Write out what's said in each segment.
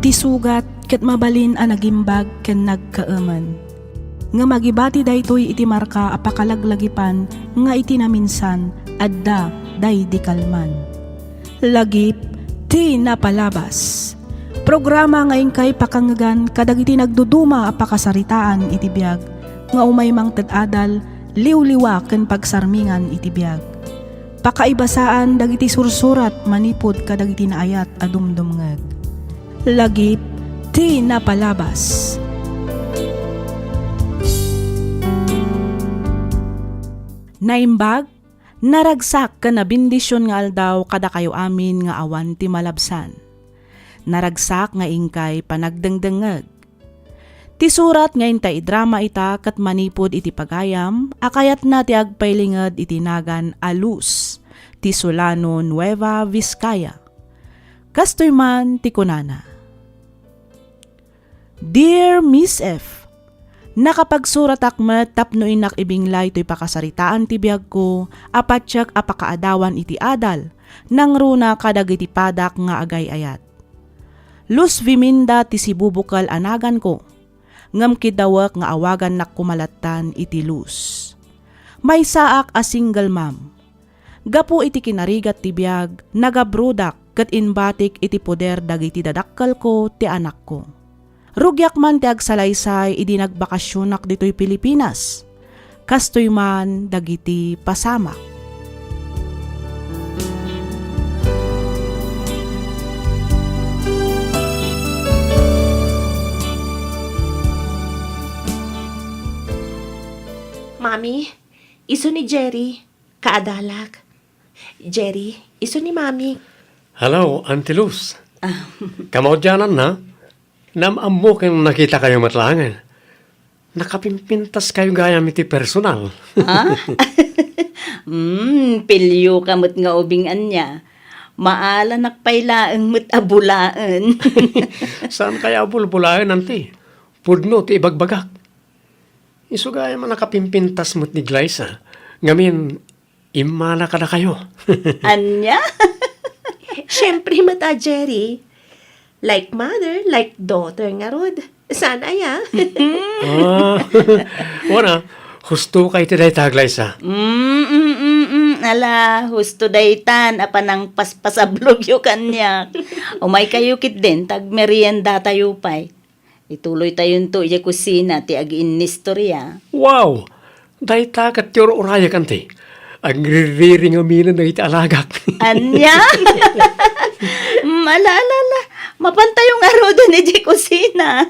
Ti sugat ket mabalin a nagimbag ken nagkaaman. Nga magibati daytoy iti marka a pakalaglagipan nga iti naminsan adda day di kalman. Lagip ti napalabas. Programa ngayon kay pakangagan kadagiti nagduduma a pakasaritaan iti biag nga umay mang ted-adal liwliwa ken pagsarmingan iti biag. Pakaibasaan dagiti sursurat manipod kadagiti naayat a dumdumngeg. Lagip ti napalabas. Naimbag, naragsak ka na bindisyon nga aldaw kada kayo amin nga awan ti malabsan. Naragsak nga ingkay panagdengdengeg. Ti surat nga intay drama ita kat manipod iti pagayam, akayat na ti agpailinged iti nagan alus, ti Solano Nueva Vizcaya. Kastoy man ti kunana. Dear Miss F, nakapagsurat akmet tapno inak ibinglay to'y pakasaritaan ti biyag ko, apatsak apakaadawan iti adal, nang runa kadagiti padak nga agay ayat. Luz Viminda ti sibubukal anagan ko, ngam kidawak nga awagan nak kumalatan iti Luz. May saak a single mom. Gapu iti kinarigat ti biyag, nagabrudak ket inbatik iti poder dagiti dadakkal ko ti anak ko. Rugyak man ti agsalaysay idi nagbakasyonak ditoy Pilipinas. Kastoy man dagiti pasamak. Mami, iso ni Jerry, kaadalak. Jerry, iso ni Mami. Hello, Auntie Luz. Kamodyanan na? Namammo kang nakita kayo matlangan. Nakapimpintas kayo gayam iti personal. Pilyo kamot nga ubingan niya. Maala nakpailaang mo't abulaan. Saan kaya bulbulayan, Auntie? Pudno ti ibagbagak. Isugaya man nakapimpintas mo't ni Glyza. Ngamin, imala ka na kayo. Anya? Siyempre mata, Jerry. Like mother, like daughter nga rod. Sana ya. Wana, husto kay ti dayta, Glyza. Ala, husto daytan, apanang paspasablog yu kanya. Umay kayo kit din, tag merienda tayo pa'y. Ituloy tayo to iya kusina, ti ag-inistorya. Wow! Dayta kat tiyor oraya kanti. Ang ririring aminan na iti alagak. Anya? Ala. Mapantay yung arodo ni di kusina.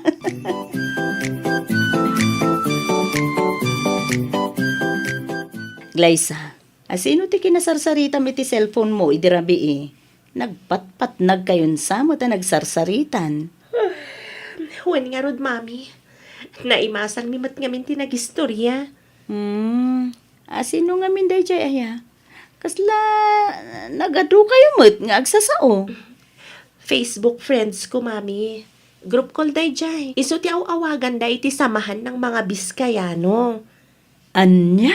Glyza, asino ti kinasarsarita mi ti cellphone mo, idirabi eh. Nagpatpat nagkayon sa mo ta nagsarsaritan. Huwag nga rod, Mami. Naimasan mi mat ngamin tinagistorya. Asino nga min day jay aya? Kasla, nagadu kayo mo't nga agsasao. Facebook friends ko, Mami. Group call day jay. Iso ti awagan day ti samahan ng mga Biskayano. Anya?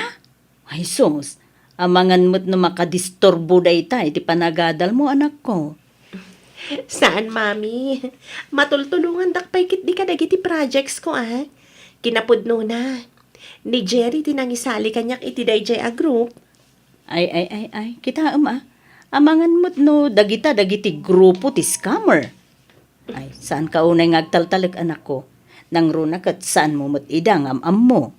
Ay sus, amangan mo't na makadisturbo day ta, iti panagadal mo anak ko. Saan, Mami? Matultulungan dakpay kit di kadagiti projects ko, ah. Kinapudno na. Ni Jerry tinangisali kanyak iti dayjay a group. Ay, kita amangan mo't no, dagiti grupo ti scammer. Ay, saan ka unay ngagtaltalag anak ko? Nang runa kat saan mo mo't idang am mo?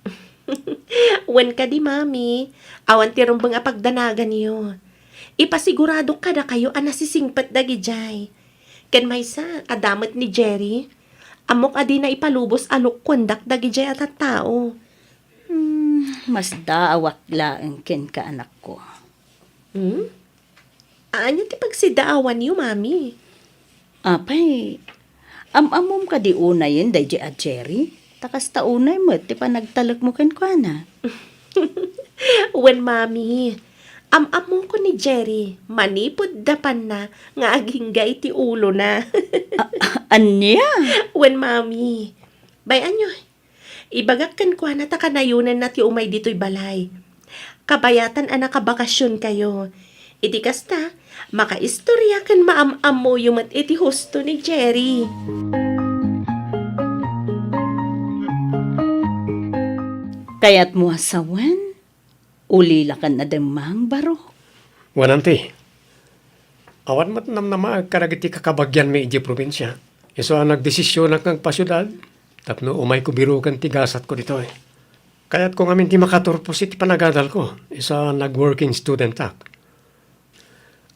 Wen ka di, Mami. Awan ti rumbang apagdanagan niyo. Ipasigurado ka na kayo anasisingpat dagi jay. Ken maysa, adamat ni Jerry. Amok adi na ipalubos alok kundak dagi jay at tao. Mas daawak laeng ken ka anak ko. Aanyo ti pagsidaawan niyo, Mami? Apay, amamom ka di unayin day at Jerry. Takas ta unay mo, ti pa nagtalak mo ken kwa na. Wen, Mami. Amamong ko ni Jerry, manipod dapan na, nga aginggay ti ulo na. Anya? Wen, Mami. Bayan nyo, ibagak kan kwa na takanayunan na ti umay dito'y balay. Kabayatan anakabakasyon kayo. Iti kasta, makaistorya kan maam-am mo yung iti husto ni Jerry. Kaya't mo asawan, ulila ka na demang baro. Wanante, awan mat namnama karagiti kakabagyan may iji probinsya. Iso ang nagdesisyon ng pasyudad, tapno umay ko biro kan tigasat ko dito eh. Kaya't kung amin ti makaturpos iti panagadal ko, isa nag-working student tak.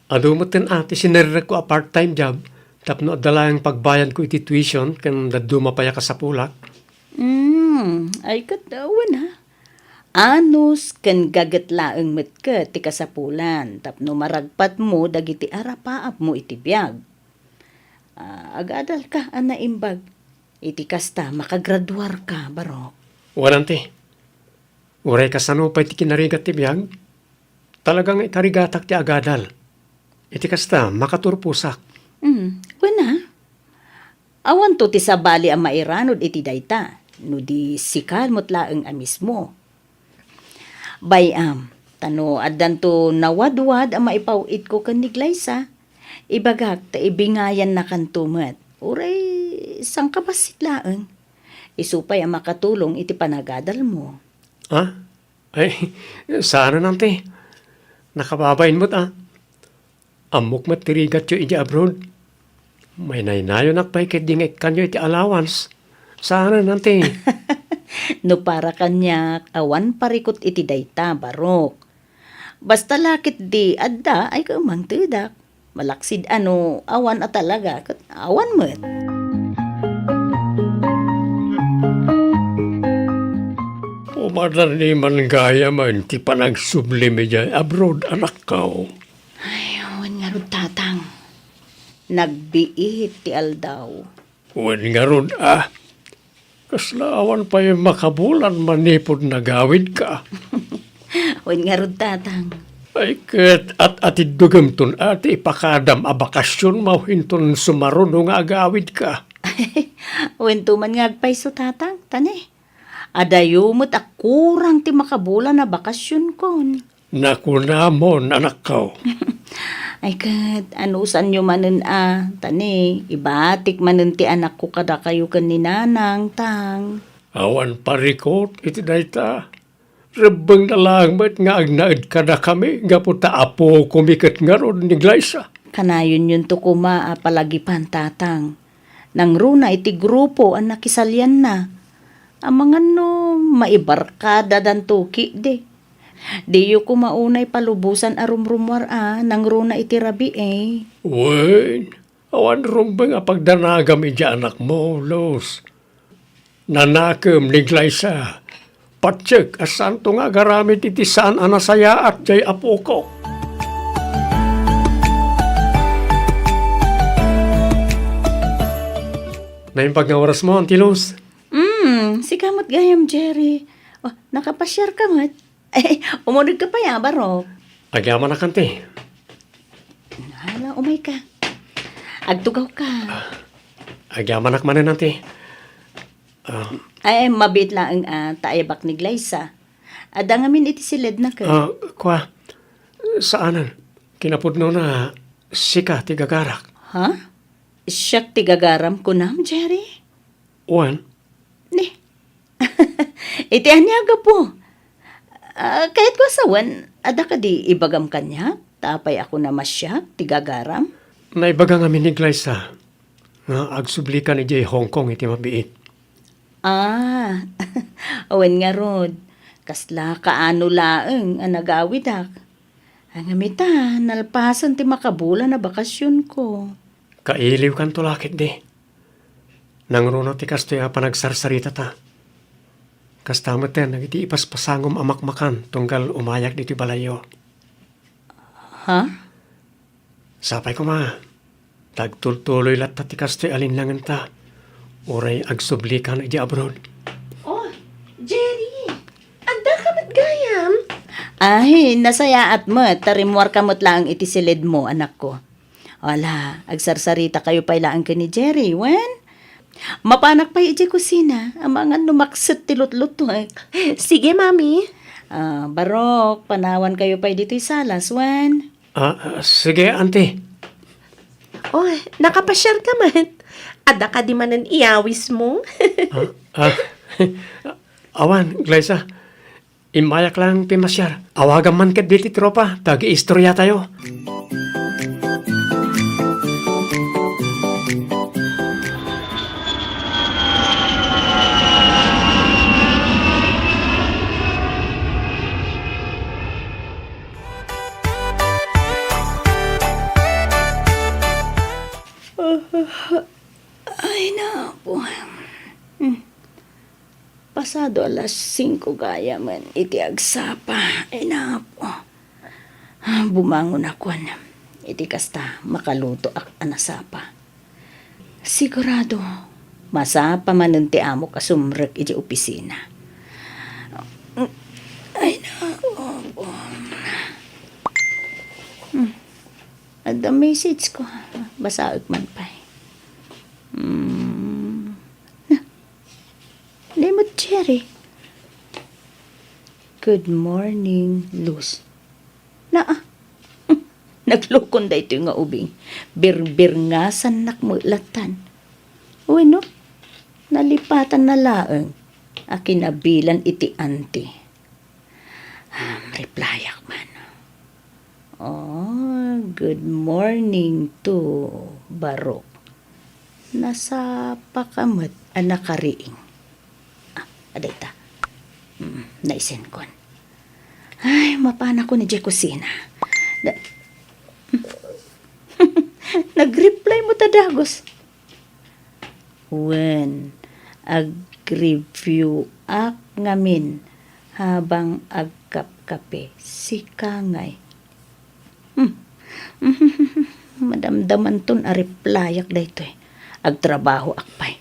Adumot din ati sinerek ko a part-time job, tapno adalayang pagbayad ko iti tuition, kan dadumapaya ka sa pulak. Ay katawan ha. Anos kan gagatlaeng met ka ti kasapulan, tapno maragpat mo dagiti arapaap mo iti biyag. Agadal ka, ana imbag. Iti kasta, makagraduar ka, baro. Wanante, uray ka sanupay ti kinarigat ti biyag, talagang ikarigatak ti agadal. Iti kasta, makaturpusak. Wala. Awan to ti sabali ang mairanod iti dayta, no di sikal motlaeng amis mo. Bayam, tano addan to nawadwad ang maipawit ko kan ni Glyza, ibagak ta ibingayan na kantumet. Uray, sang kabasit laeng. Isupay ang makatulong iti panagadal mo. Ha? Ay, sana nante. Nakababain mo't Amok matirigat yo iti abroad. May naynayo nakpay kedingek kanyo iti allowance. Sana nante. No para kanyak, awan parikot iti dayta, barok. Basta lakit di adda ay kaumang tidak. Malaksid awan at talaga, kat awan mo't. Pumadar ni man gaya man ti panagsublimi dyan abroad anak ko. Ay, awan nga ron tatang. Nagbiit ti aldaw. Wen nga ron kaslaawan pa yung makabulan manipod na gawid ka. Awan nga ron tatang. Ay ket at atidugam ton ati ipakadam a bakasyon mauhinton sumaruno nga agawid ka. Awan tuman nga agpaiso tatang, tani. Adayumot kurang ti makabulan na bakasyon kon. Nakunamon anak ko. Ay kat, anusan nyo manen tani, ibatik manen ti anak ko kada kayo kan ni nanang, tang. Awan parikot iti dayta. Rebeng na lang met nga agnaid kada kami nga puta apo kumikat nga ron ni Glyza. Kanayon yun to kuma palagipan tatang. Nang runa iti grupo ang nakisalyan na. Ang mga maibarkada dan tuki de. Di yu ko maunay palubusan arumrumwar nang runa iti rabi eh. Wen, awan rumbeng a pagdanagam iti anak mo, Los. Nanakam ni Glyza. Patsek, asanto nga garamit iti saan anasaya at jay apo ko. Naimpag nga oras mo, Auntie Los. Si kamot gayam, Jerry. Oh, nakapasyar ka mat. Eh, umunod ka pa ya, barok. Agyaman na kante. Hala, umay ka. Agtugaw ka. Agyaman na kamanin, Auntie. Ay, mabit lang ang taibak ni Glyza. Ada ngamin iti silid na ka. Kwa, saanan? Kinapudno na sika ti gagarak. Ha? Siyak ti gagaram ko nam, Jerry? Wan, Ni. Iti anyaga po. Kahit ko asawan, ada ka di ibagam kanya? Tapay ako na masyak, ti gagaram? naibaga nga ni Glyza nga agsublikan iti Hong Kong iti mabiit. Awen nga rod. Kasla kaano laeng ang nagawid ak. Ang amita, nalpasan ti makabulan na bakasyon ko. Kailiw kan tulakit di. Nang runo ti kastoy panagsarsarita ta. Kastamat ten, nagiti ipaspasangom amakmakan tunggal umayak dito balayo. Ha? Sapay ko ma, tagtultuloy lat ti kastoy alinlangan ta. Oray agsublikan iti abroad. Oh, Jerry! Anda ka matgayam? Ay, nasaya at mo, tarimwar kamot lang iti silid mo, anak ko. Wala, agsarsarita kayo pa ilaan ka ni Jerry, wen? Mapanak pa iti kusina, ang mga numaksat tilot-luto eh. Sige, Mami. Barok, panawan kayo pa dito'y salas, wen? Sige, auntie. Oh, nakapasyar ka man. Ada ka di manan iyawis mo. Ah, awan, Glyza. Imayak lang pimasyar. Awagan man kat diti tropa. Tagi-istorya tayo. Ay, napo. Pasado alas 5 gaya man iti agsapa. Ay, napo. Bumangon ako na. Iti kasta makaluto ak anasapa. Sigurado, masapa man ti amo kasumrek iti opisina. Ay, napo. Ada message ko. Basaag man pa. Lemot Jerry. Good morning, Luz. Naglukon da ito nga ubing. Bir-bir nga sanak mo latan. Uy, no? Nalipatan na laeng. Akinabilan iti auntie. Replyak man. Oh, good morning to Barok. Nasa pakamat anak kariing. Aday ta. Naisen kon. Ay, mapana ko ni Jay kusina. Nag-reply mo ta dagos. When ag-review ak ngamin habang agkap-kape si Kangay. Madamdaman ton a replyak da ito eh. Agtrabaho akpay.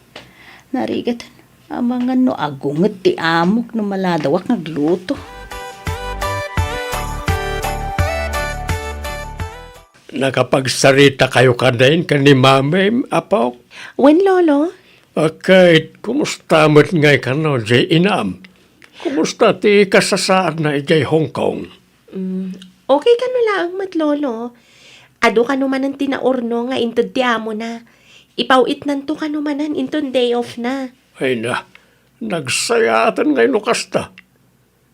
Narigatan, amangan no agunget ti amok no maladawak nagluto. Nakapagsarita kayo kadain ka ni Mame, apaw. Wen, Lolo? Kahit kumusta mo't ngay ka no, jay inam. Kumusta ti kasasaan na ijay Hong Kong? Okay ka no lang, mat, Lolo. Ado ka numanan tinaorno nga intod ti amo na. Ipawit nanto ka numanan inton day off na. Ay na, nagsayatan ngay lukasta.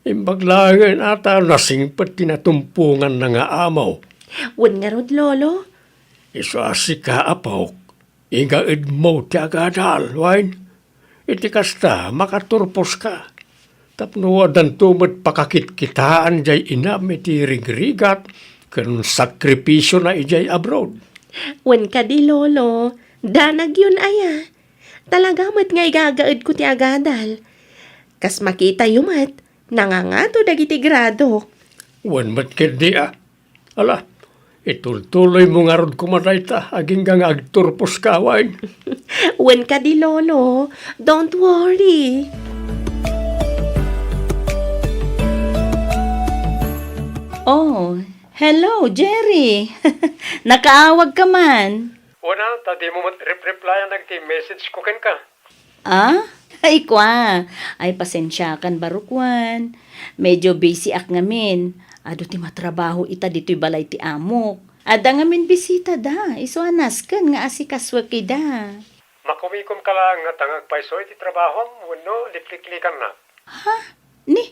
Imbaglagan ata nasingpat tinatumpungan na nga amaw. Wen nga rod, Lolo? Isasi ka apaw, inga idmo ti agadal, wain. Iti kasta, makaturpos ka. Tapno wadan tumot pakakit-kitaan jay inam iti rigrigat, kanun sakripisyo na ijay abroad. Wen ka di, Lolo. Danag yun aya. Talaga mat nga igagaad ko ti agadal. Kas makita yumat, nangangato dagiti grado. Wan mat kendi Ala, itultuloy mo nga rod kumaday ta, aging nga agturpos ka, wain. Wen ka di, Lolo. Don't worry. Oh, hello, Jerry. Nakaawag ka man. Wana, tadi mo mat-replyan nagti-message ko ken ka. Ay, kwa. Ay, pasensya kan barukwan. Medyo busy ak ngamin. Ado ti matrabaho ita dito'y balay ti amok. Ada ngamin bisita da. Iso anas kan nga asikaswa kida. Makumikom ka lang nga tangagpaisoy ti trabaho, wano, liklikan na. Ni,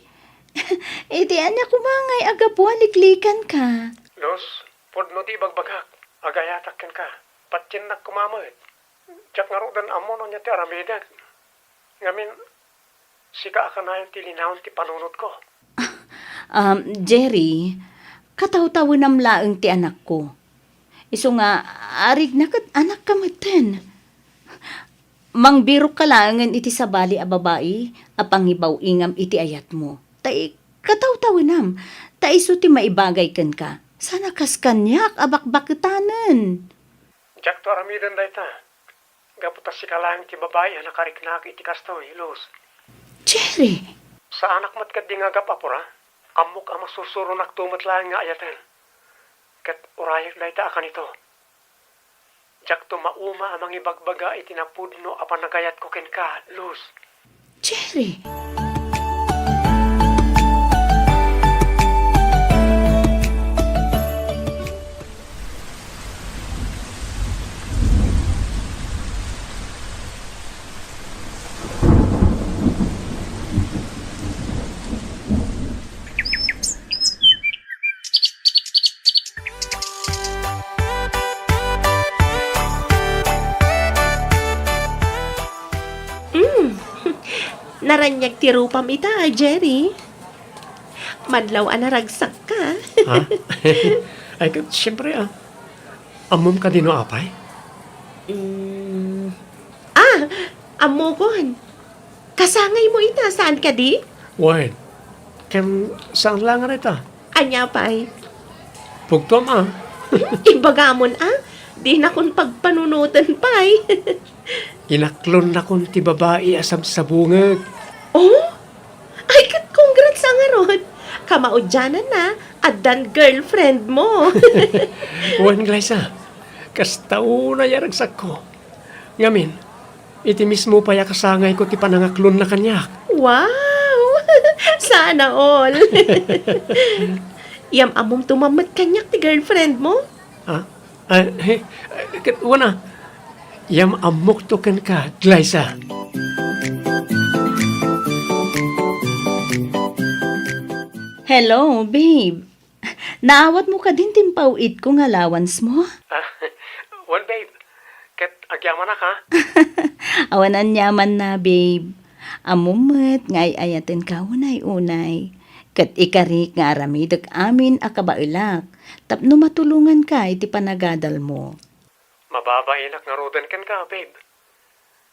iti anya kumangay agapuan liklikan ka. Los, podno ti bagbagak, agayatak ken ka. Patsin na kumamit. Tsak nga rodan amo no niya ti aramidan. Ngamin, sika ka na yung tilinahon ti panunod ko. Jerry, kataw-tawo nam laeng ti anak ko. Iso nga, arig na kat anak ka maten. Mangbiro ka langan iti sabali a babae, apangibaw ingam iti ayat mo. Tai, kataw-tawo nam, ta iso ti maibagay ken ka. Sana kas kanyak, abakbakitanen. Jak to aramidan day ta. Gaputas si kalang ti babae na nakariknak iti kastoy, Los. Jerry, Sa anak mat kat di nga gapapura, amok ang masusuro naktumat lang nga ayaten. Kat urayak day ta akan ito. Jak to mauma amang ibagbaga iti napudno apan nagayat ko ken ka, Los. Jerry. Naranyag ti rupam ita, Jerry. Madlaw anaragsak ka. Ha? Ay, siyempre amom ka din no apay? Amokon. Kasangay mo ita, saan ka di? Wen, saan lang nga ita? Anya pa'y. Pugtom Ibagamon di na kung pagpanunutan pa'y. Inaklon na kung ti babae asam sa bungag. Oh? Ay, congrats nga ron. Kamaudyanan na, adan girlfriend mo. Wen, Glyza, kastao na yaragsak ko. Ngamin, iti mismo pa kasangay ko ti panangaklon na kanya. Wow! Sana all. Yam among tumamat kanyak ti girlfriend mo? Ha? Wana, yam amok to kan ka, Glyza. Hello, babe. Naawat mo ka din timpawid kong allowance mo? Well, babe, kat agyaman na ka? Awanan yaman na, babe. Amumot, ngay ayatin ka unay-unay. Kat ikarik nga aramidag amin akabailak. Tapno matulungan ka iti panagadal mo. Mababainak nga rodan kan ka, babe.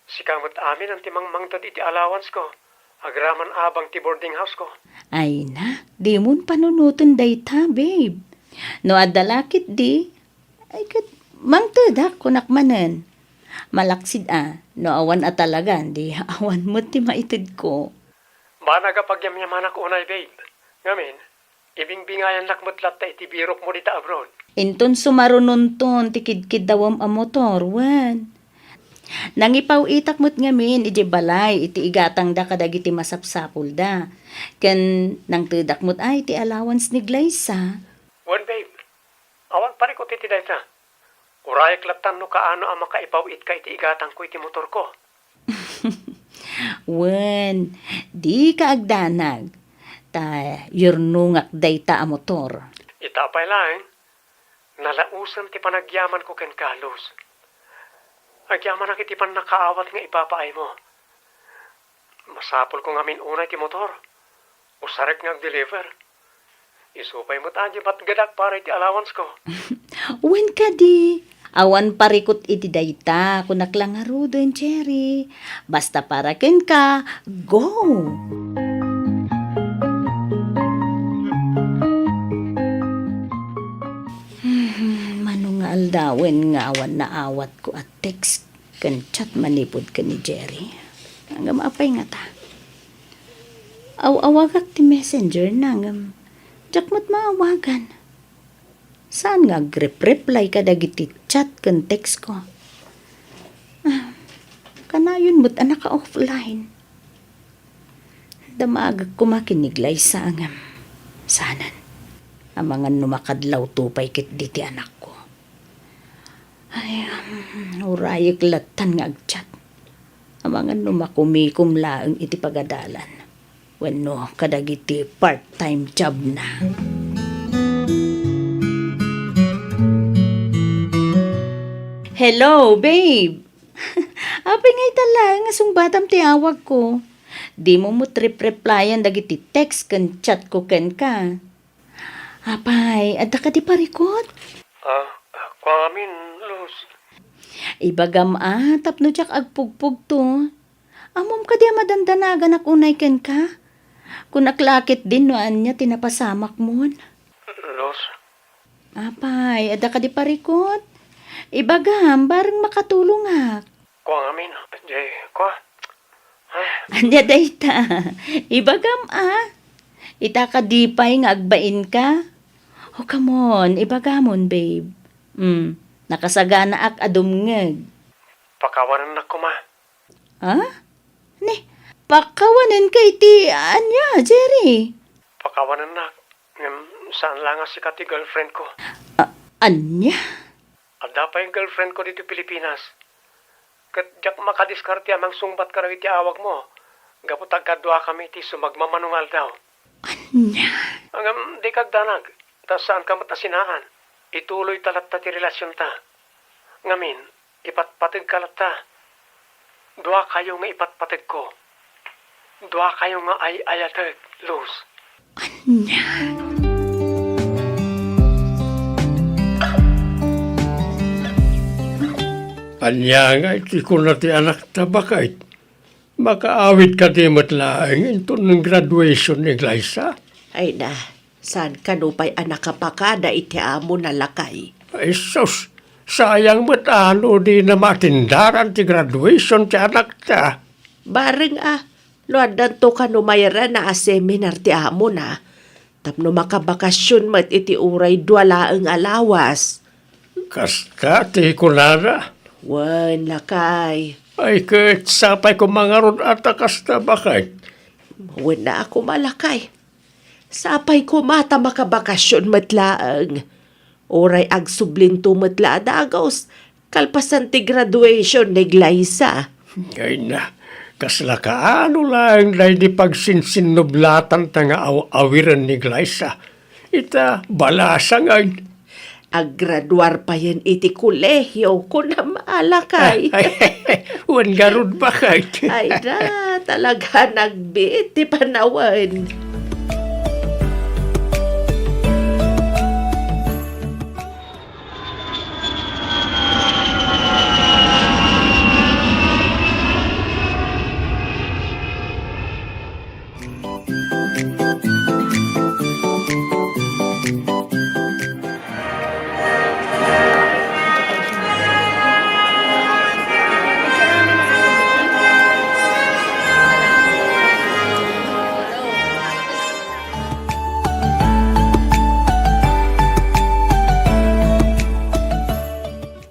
Sikamot amin ang timang mangtad iti allowance ko. Agraman abang ti boarding house ko. Ay na, di mon panunutan dayta, babe. No adalakit di, ay kat mangtadak kunak manen. Malaksid no awan atalagan, di awan mo ti maitid ko. Managa pagyamyaman ako unay, babe. Ngamin, ibingbingayan lakmutlat ta iti birok mo dita abroad. Inton sumarununton, tikid-kid dawam a motor, wan. Nangipaw itak mo't ngamin, iti balay, iti igatang da kadag iti masapsapul da. Ken nang tidak mo't ay, iti allowance ni Glyza. Wan, babe. Awan pare ko titi dayta. Urayak latan no kaano ang makaipawit ka iti igatang ko iti motor ko. Wan, di ka agdanag. Ta, yurnungak dayta a motor. Itapay lang, nalausan ti panagyaman ko ken Carlos. Agyaman ang iti pan nakaawat nga ipapaay mo. Masapol ko ngamin unay ti motor. Usarek nga deliver. Isupay mo tayo gadak para iti allowance ko. Wan ka di. Awan parikot iti dayta, kunak lang nga rudon, Cherry. Basta para ken ka, go! Mano nga aldawen nga awan na awat ko at text kan chat manipod ka ni Jerry. Hanggang maapay nga ta. Awagak ti messenger nangam. Diyak mo't maawagan. Saan nga reply ka dagiti chat kan text ko? Kanayon mo't anak ka offline. Damagag kumakiniglay sa angam. Sanan. Amangan numakadlaw tupay kit diti anak ko. Ay, urayag latan nga agchat. Amangan numakumikum laeng iti pagadalan. Wenno kadagiti part-time job na. Hello, babe. Apay ngay tala nga sungbatam ti awag ko. Di mo mo replyan dagiti text kan chat ko ken ka. Apay, adda ka di parikot? Kwamin, Luz. Ibagam tapno jak agpugpug to. Amom ka di madandanagan ak unay ken ka. Kung naklakit din noan niya tinapasamak mo. Luz. Apay, adda ka di parikot? Ibagam, bareng makatulong ak. Kwamin, jay, Anya dayta. Ibagam Ita ka dipay nga agbain ka. Oh, come on. Ibagamon, babe. Nakasagana ak adumngeg. Pakawanan na ko, ma. Ne, pakawanan ka iti anya, Jerry. Pakawanan na. Saan lang si kati girlfriend ko? Anya? Ada pa yung girlfriend ko dito Pilipinas. Kat jak makadiskarte amang sungbat ka raw iti awag mo. Gapot agkadwa kami iti sumagmamanungal daw. Anya? Hanggang di kagdanag. Tas saan ka matasinaan? Ituloy talat ta ti relasyon ta. Ngamin, ipatpatid ka lat ta. Dua kayo nga ipatpatid ko. Dua kayo nga ay ayatag, Luz. Anya nga, iti ko na ti anak tabakay. Makaawit ka di matlaang ito ng graduation ni Glyza. Ay na, saan ka nupay anak kapakada iti amo na lakay? Ay sus, sayang matano di na matindaran ti graduation ti anak ta. Bareng luadan to ka numayra na seminar ti amo na. Tapno makabakasyon mat iti uray duwala ang alawas. Kasta ti kunara. Wan lakay. Ay kahit sapay ko mga ron at kasta bakay. Wan na ako malakay. Sapay ko mata makabakasyon matlaang. Oray ag sublinto matla dagos. Kalpasan ti graduation ni Glyza. Ay na, kasla ka ano lang dahil di pagsinsinublatan ta nga awiran ni Glyza. Ita balasang ay. Aggraduar pa yan iti kolehiyo ko na maalakay. Wan garod bakay. Ay na, talaga nagbiit ti panawan.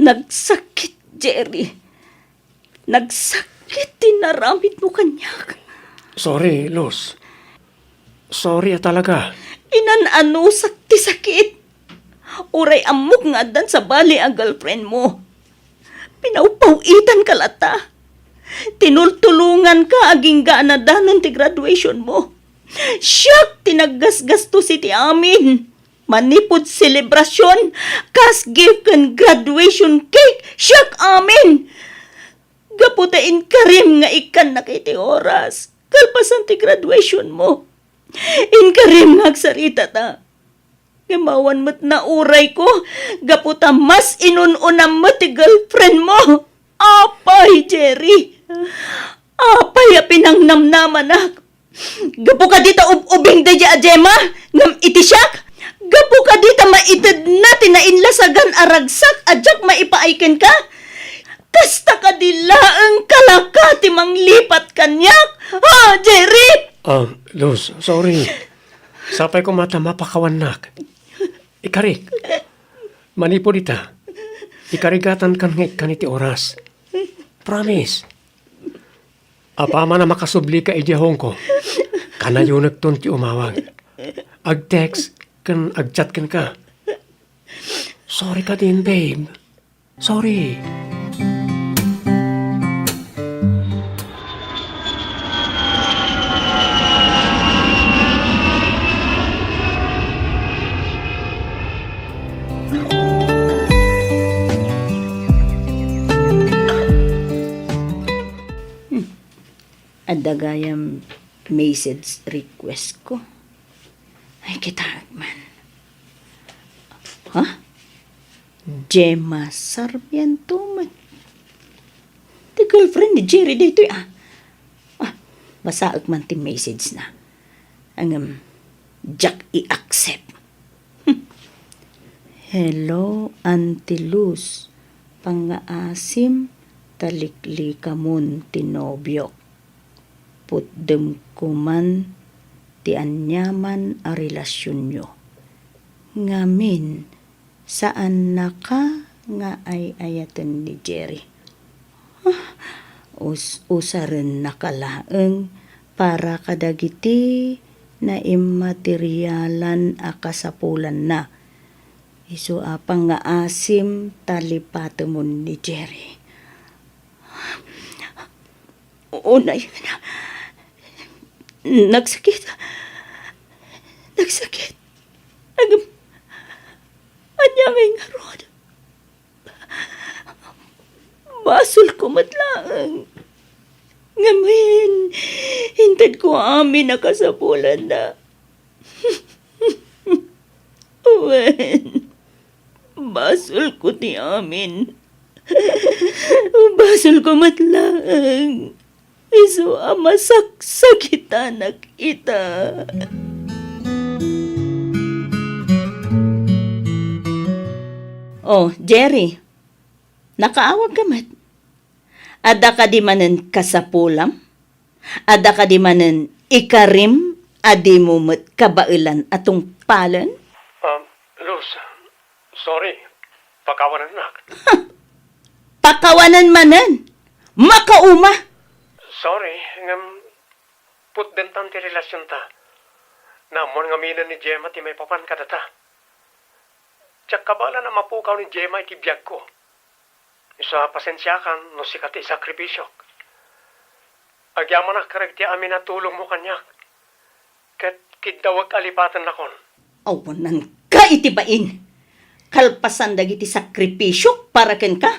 Nagsakit, Jerry. Nagsakit, tinaramid mo kanyak. Sorry, Luz. Sorry talaga. Inanano sakti sakit. Uray amok nga dan sa bali ang girlfriend mo. Pinaupawitan ka lata. Tinultulungan ka aging gaana danon ti graduation mo. Siyak tinaggasgasto si ti amin. Manipod selebrasyon, kas gift kan graduation cake, siyak amin. Gaputain ka rin nga ikan na kiti oras. Kalpasan ti graduation mo. Inkarim nga agsarita ta. Gamawan mo't na uray ko, gaputa mas inununam mo ti girlfriend mo. Apay, Jerry. Apay, pinangnamnaman ak. Gapu ka dita ubing da dya, Gemma, ngam iti siyak. Gapu ka dita maitid na tinainlasagan aragsak, adyak maipaikin ka. Kasta ka dila ang kalakati manglipat kanyak. Ha, Jerry? Luz, sorry. Sapay ko mata mapakawanak. Ikarik. Manipo dita. Ikarigatan kan kaniti oras. Promise. Apama na makasubli ka ijahong ko. Kanayo nagtun ti umawag. Ag-text kan ag-chat kan ka. Sorry ka din, babe. Sorry. Adagayam message request ko. Ay, kita man. Ha? Gemma Sarmiento man. The girlfriend ni Jerry dito basaag man ti message na. Ang Jack i-accept. Hello, Auntie Luz. Pangaasim taliklikamon tinobyok. Putdem kuman ti anyaman a relasyon nyo. Ngamin, saan na ka nga ay ayatan ni Jerry? Usaren nakalaeng para kadagiti na immaterialan a kasapulan na. Isu apang nga asim talipatemon ni Jerry. Unay na. Nagsakit. Anyangay nga ron. Basol ko matlaang. Ngamin, hintad ko amin nakasapulan na. Uwen, basol ko ti amin. Basol ko matlaang. Iso ama saksakitan nakita. Oh, Jerry. Nakaawag ka mat. Ada ka di manen kasapulam? Ada ka di manen ikarim? Adi mo mat kabailan atong palan? Luz, sorry. Pakawanan na. Pakawanan manen! Makauma! Sorry, ngam put den tanti relasyon ta. Namon nga minan ni Gemma ti may papan kadata. Tsak kabala na mapukaw ni Gemma iti biyag ko. Isa pasensyakan no sikati sakripisyo. Agyaman na karagti amin na tulong mo kanyak. Kat kidawag alipatan na kon. Awanan ka itibain! Kalpasan dagiti sakripisyo para ken ka?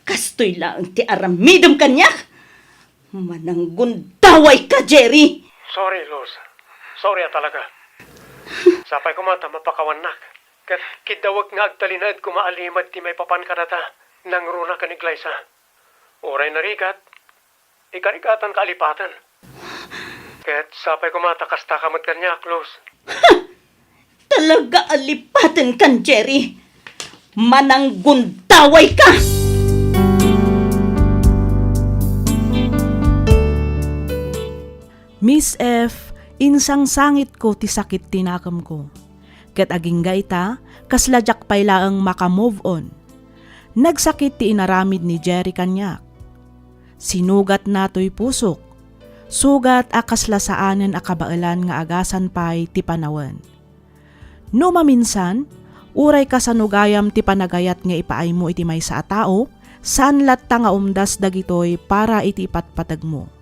Kastoy lang ti aramidom kanyak! Mananggundaway ka, Jerry! Sorry, Luz. Sorry talaga. Sapay ko mata mapakawanak. Kat kidawag nga agtalinad kumaalimad ti may papan kadata. Nang runa ka ni Glyza. Oray narigat. Ikarigatan ka alipatan. Kat sapay ko mata kasta kamad kanyak, Luz. Talaga alipatan kan, Jerry! Mananggundaway ka! Miss F, insang sangit ko ti sakit tinakam ko. Ket aging gaita, kasladyak pailaang makamove on. Nagsakit ti inaramid ni Jerry kanyak. Sinugat nato'y pusok. Sugat akaslasaanen akabailan nga agasan pay ti panawan. No maminsan, uray ka sa nugayam ti panagayat nga ipaay mo iti may sa tao, saan latta nga umdas dagitoy para iti ipatpatag mo.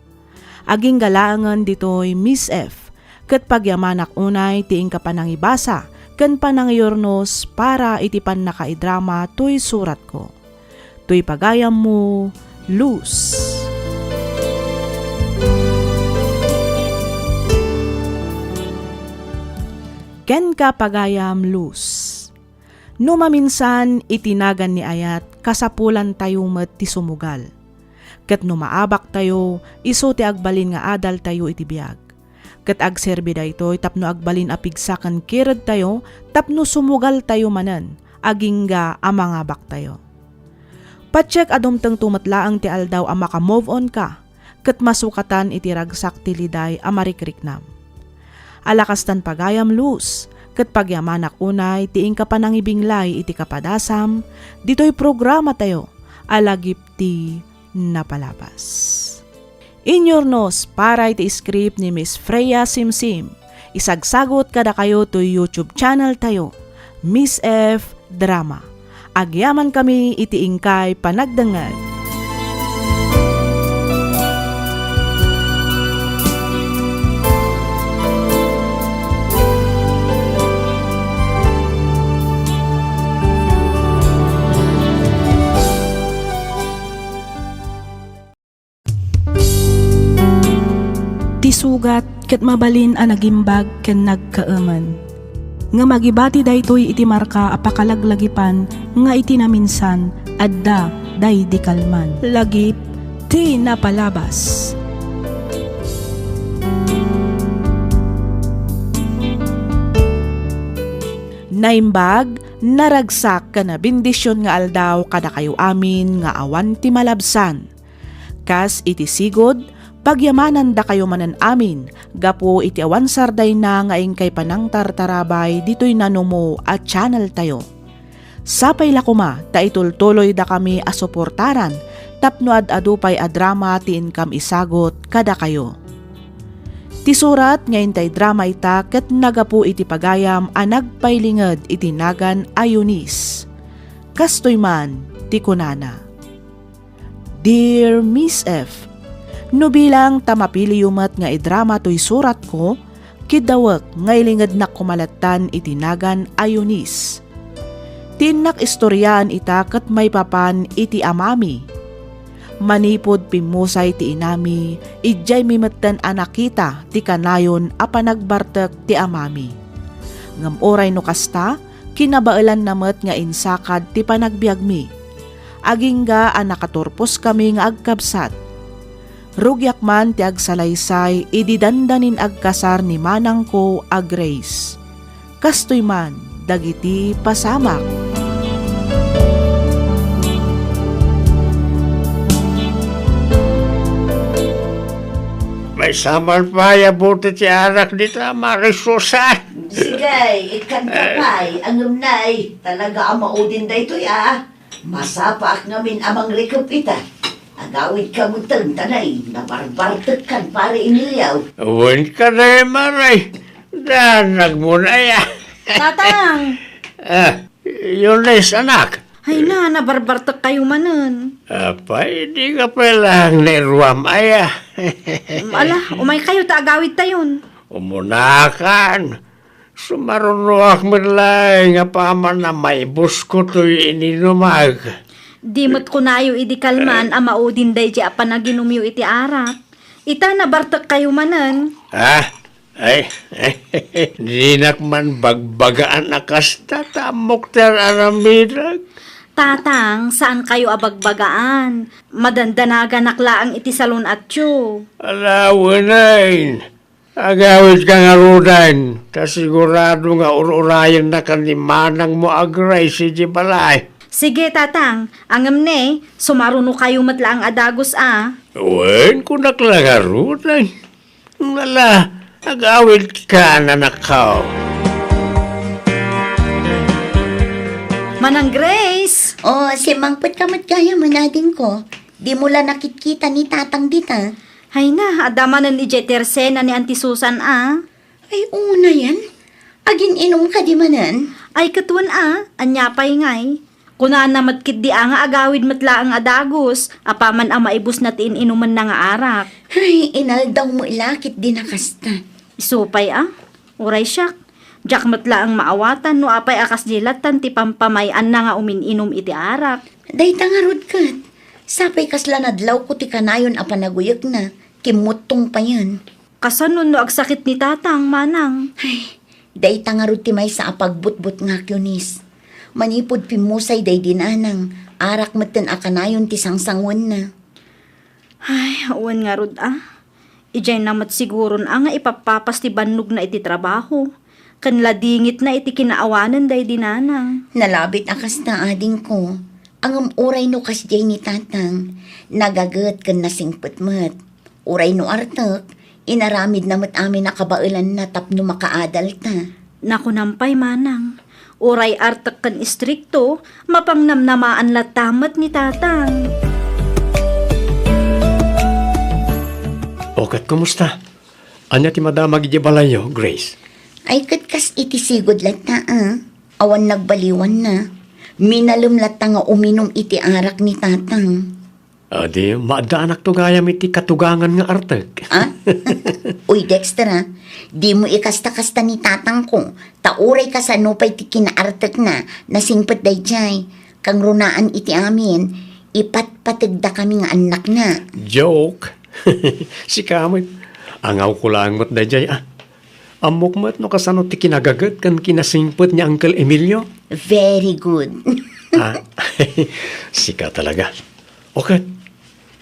Aging galaangan ditoy Miss F, ket pagyamanak unay tiing ka panangibasa, ken panangiyornos para iti pan nakaidrama tuy surat ko. Tuy pagayam mo, Luz. Ken ka pagayam, Luz. No maminsan itinagan ni ayat, kasapulan tayo met ti sumugal. Ket no maabak tayo, iso ti agbalin nga adal tayo iti biag. Ket agserbi daytoy tapno agbalin apigsakan kirad tayo, tapno sumugal tayo manen, agingga amangabak tayo. Patsek adumteng tumatlaang ti aldaw a maka-move on ka, ket masukatan iti ragsak ti liday a marikriknam. Alakastan pagayam, Luz, ket pagyamanak unay tiing ka panangibinglay iti kapadasam, ditoy programa tayo, alagip ti napalabas. Inyornos para iti script ni Miss Freya Simsim. Isagsagot kada kayo to YouTube channel tayo, Miss F Drama. Agyaman kami iti ingkay panagdangag. Tisugat ket mabalin a nagimbag ken nagkaaman. Nga magibati daytoy iti marka a pakalaglagipan nga iti naminsan adda day di kalman. Lagip ti napalabas. Naimbag, naragsak ka na bendisyon nga aldaw kada kayo amin nga awan ti malabsan. Kas iti sigod, pagyamanan da kayo manan amin, gapo iti awan sarday na nga ingkay panang tartarabay dito'y nanumo at channel tayo. Sapay lakuma, ta itultuloy da kami asuportaran, tapno ad-adupay adrama ti income isagot kada kayo. Ti surat ngayon tay drama ita ket nagapu iti pagayam a nagpaylinged iti nagan Ayunis. Kastoy man ti kunana. Dear Miss F, no bilang tamapili yumat nga idrama to'y surat ko, kidawak ngaylingad na kumalatan itinagan Ayunis. Tinak istoryaan ita kat may papan iti amami. Manipod pimusay ti inami, ijay mimatan anakita ti kanayon a panagbartek ti amami. Ngam oray no kasta, kinabailan namet nga insakad ti panagbiag mi. Agingga a nakaturpos kami nga agkabsat. Rugyak man ti agsalaysay, ididandanin agkasar ni manang ko a Grace. Kastoy man, dagiti pasamak. May samal pa, yabuti ti arak dito, Marisusan. Sige, ikanta pa'y, angam na'y, talaga ang maudin da ito ya. Masapak ngamin amang rekapita. Agawid ka mo tanay, nabarbartek kan pare inilyaw. Uwan ka na maray. Danag mo na ya. Tatang! Yun na anak. Ay na, nabarbartak kayo manan. Apa, hindi ka palang neruam aya. Ala, umay kayo, taagawid tayon. Umunakan. Sumarunuak mo lang nga paman na may busko to'y ininumag. Di mo't kunayo idi kalman ang maudin day di apanaginumiyo iti arak. Ita nabartak kayo manan. Ay, di nakman bagbagaan na kasta tamok ter aramidag. Tatang, saan kayo abagbagaan? Madandanaga nakla ang iti salon at tiyo. Alawanain. Agawid ka nga rudan. Kasigurado nga ururayan na kanimanang mo agray si Jibalay. Sige, tatang. Angam ne, sumaruno kayo matla ang adagos Wen ko naklagarudan. Wala, agawid ka na nakaw. Manang Grace! Oh, si Mangput kamat kaya manadin ko. Di mo la nakitkita ni tatang dita. Hay na, adamanan ni Jetersena ni Auntie Susan Ay, una yan. Agin inom ka di manan. Ay katuan anyapay ngay. Kunaan na matkit di nga agawid matla ang adagos, apaman ang maibus natin inuman na nga arak. Ay, inaldaw mo ilakit di nakasta. Isupay uray siyak. Jak matla ang maawatan no apay akas jilatan ti pampamayan na nga umininom iti arak. Day tangarod kat. Sapay kasla nadlaw ko ti kanayon a panaguyag na. Kimutong pa yan. Kasanon no agsakit ni tatang, manang. Ay, day tangarod ti may sa apagbutbut nga kyunis. Manipod pimusay day dinanang. Arak matan a kanayon ti sangsangwan na. Ay, uwan nga rod Ijay namat siguron nga ipapapas ti bannog na iti trabaho. Kanla dingit na iti kinaawanan day dinanang. Nalabit akas na ading ko. Ang uray no kasjay ni tatang. Nagagat kan nasingput mat. Uray no artak. Inaramid na mat amin nakabailan na tapno makaadal ta. Nakunampay, manang. Uray artak kan istrikto, mapangnamnamaan latamat ni tatang. Okat, kumusta? Anya ti madama gidi balayo, Grace? Ay katkas iti sigod lata Awan nagbaliwan na. Minalum lata nga uminom iti arak ni tatang. Di, maadaanak to gayam iti katugangan nga artag. Uy Dexter di mo ikasta-kasta ni tatang ko. Tauray ka sa nupay ti kinaartak na nasingpet day jay. Kang runaan iti amin, ipatpatagda kami nga anak na. Joke. Si Kamay, angaw ko lang mo't dayjay Amok mo't no kasano ti kinagagat kan kinasingpot niya Uncle Emilio. Very good. Sika talaga. Okay.